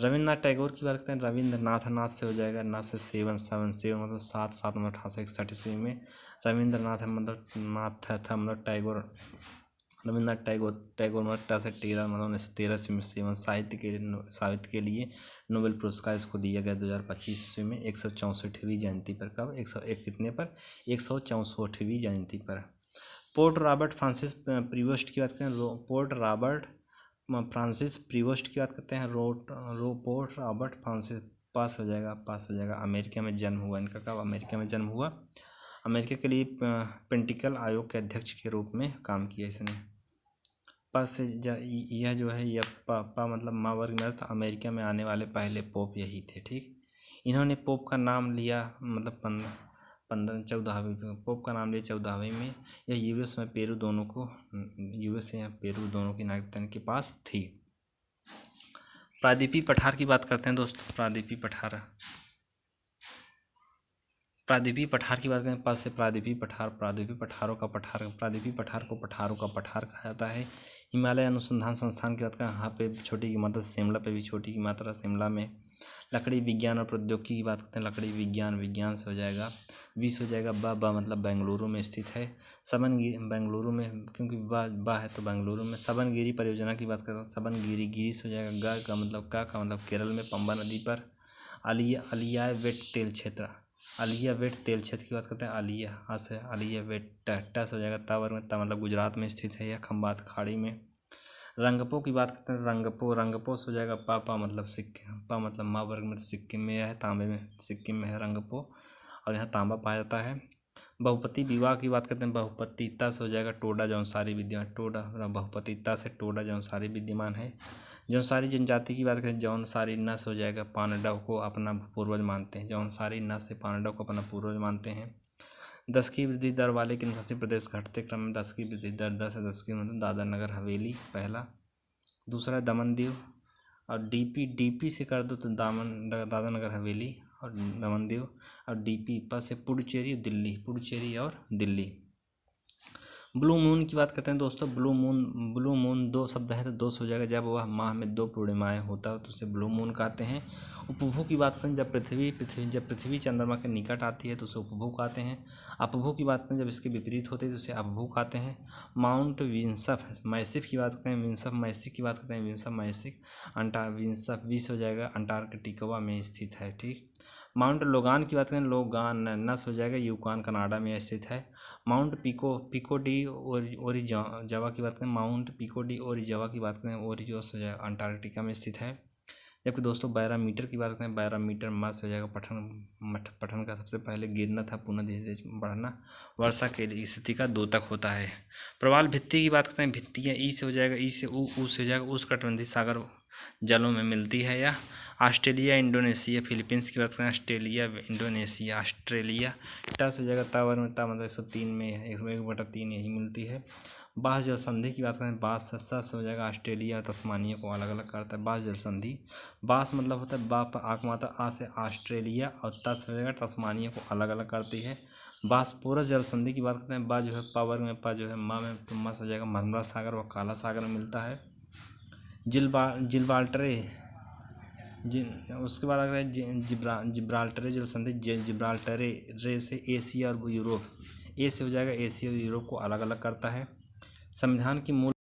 रविन्द्रनाथ टैगोर की बात करते हैं। रविंद्रनाथ से हो जाएगा, ना से 7 मतलब 7 मतलब 68 ईस्वी में रविंद्रनाथ है, मतलब नाथ था मतलब टैगोर, रविन्द्रनाथ टैगोर मतलब टा से 13 मतलब 1913 में साहित्य के लिए नोबेल पुरस्कार इसको दिया गया 2025 ईस्वी में 164वीं जयंती पर। कब 101 कितने पर 164वीं जयंती पर। पोर्ट रॉबर्ट फ्रांसिस प्रीवोस्ट की बात करें, पोर्ट रॉबर्ट फ्रांसिस प्रीवोस्ट की बात करते हैं। पोर्ट रॉबर्ट फ्रांसिस पास हो जाएगा अमेरिका में जन्म हुआ इनका। कब अमेरिका में जन्म हुआ। अमेरिका के लिए पेंटिकल आयोग के अध्यक्ष के रूप में काम किया इसने। पास से यह जो है यह पा मतलब माँ वर्ग में, तो अमेरिका में आने वाले पहले पोप यही थे। ठीक। इन्होंने पोप का नाम लिया मतलब 14वीं पोप का नाम लिया 14वीं में। यह यूएस में पेरू दोनों को यूएस या पेरू दोनों की नागरिकता इनके पास थी। प्रायद्वीपीय पठार की बात करते हैं दोस्तों। प्रायद्वीपीय पठार की बात करें, पास से प्रायद्वीपीय पठारों को पठारों का पठार कहा जाता है। हिमालय अनुसंधान संस्थान की बात करें, यहाँ पे छोटी की मात्रा शिमला पे भी छोटी की मात्रा शिमला में। लकड़ी विज्ञान और प्रौद्योगिकी की बात करते हैं। लकड़ी विज्ञान से हो जाएगा 20 हो जाएगा। बा मतलब बेंगलुरु में स्थित है। बेंगलुरु में, क्योंकि बा है तो बेंगलुरु में। सबनगिरी परियोजना की बात करते हैं। सबनगिरी से हो जाएगा। गा का मतलब केरल में पंबा नदी पर। आलिया वेट तेल क्षेत्र की बात करते हैं। आलिया वेट टा से हो जाएगा। तावर में ता मतलब गुजरात में स्थित है यह, खंबात खाड़ी में। रंगपो की बात करते हैं। रंगपो से हो जाएगा। पा मतलब सिक्किम, पा मतलब माँ वर्ग में सिक्किम में है, तांबे में सिक्किम में है रंगपो, और यहाँ तांबा पाया जाता है। बहुपति विवाह की बात करते हैं। बहुपतिता से हो जाएगा टोडा जौनसारी विद्यमान। बहुपतिता से टोडा जौनसारी विद्यमान है। जौनसारी जनजाति की बात करें, जौनसारी न से हो जाएगा पांडव को अपना पूर्वज मानते हैं। जौनसारी न से पांडव को अपना पूर्वज मानते हैं। 10 की वृद्धि दर वाले केंद्रशासित प्रदेश घटते क्रम में 10 की वृद्धि दर 10 की मतलब दादरा नगर हवेली पहला। दूसरा दमन दीव, और डीपी से कर दो तो दादरा नगर हवेली और दमन दीव, और डीपी पर से पुडुचेरी और दिल्ली। ब्लू मून की बात करते हैं दोस्तों। ब्लू मून 2 शब्द है तो 2 हो जाएगा। जब वह माह में 2 पूर्णिमाएँ होता है तो उसे ब्लू मून कहते हैं। उपभू की बात करें, जब पृथ्वी चंद्रमा के निकट आती है तो उसे उपभू कहते हैं। अपभू की बात करें, जब इसके विपरीत होते हैं तो उसे अपभू कहते हैं। माउंट विंसफ मैसिफ की बात करते हैं। विंसफ मैसिक विंसफ 20 हो जाएगा, अंटार्कटिका में स्थित है। ठीक। माउंट लोगान की बात करें, लोगान नस हो जाएगा, यूकान कनाडा में स्थित है। माउंट पिको डी ओरिजावा की बात करें, माउंट पिको डी ओरिजावा की बात करें, ओरिजोस हो जाएगा अंटार्कटिका में स्थित है। जबकि दोस्तों बैरामीटर की बात करें, बैरामीटर मास हो जाएगा पठन का सबसे पहले गिरना था, पुनः धीरे धीरे बढ़ना। वर्षा के स्थिति का 2 तक होता है। प्रवाल भित्ति की बात करते हैं। भित्तियाँ ई से हो जाएगा, ई से ऊ से हो जाएगा, उष्णकटिबंधीय सागर जलों में मिलती है। या ऑस्ट्रेलिया इंडोनेशिया फिलीपींस की बात करें, ऑस्ट्रेलिया इंडोनेशिया ऑस्ट्रेलिया टा से हो जाएगा। तावर में ता मतलब 103 में 101/3 यही मिलती है। बाह्य जल संधि की बात करें, बास से हो जाएगा। ऑस्ट्रेलिया तस्मानिया को अलग अलग करता है बाह्य जल संधि। बास मतलब होता है बाप आँख माता आ से ऑस्ट्रेलिया, और तस हो जाएगा तस्मानिया को अलग अलग करती है। बासपोरस जल संधि की बात करते हैं। बा जो है पावर में, पा जो है माँ में, तो माँ से हो जाएगा मरमरा सागर व काला सागर में मिलता है। उसके बाद अगर जिब्राल्टरे जल संधि, जिब्राल्टरे से एशिया और यूरोप, ए से हो जाएगा एशिया और यूरोप को अलग अलग करता है। संविधान की मूल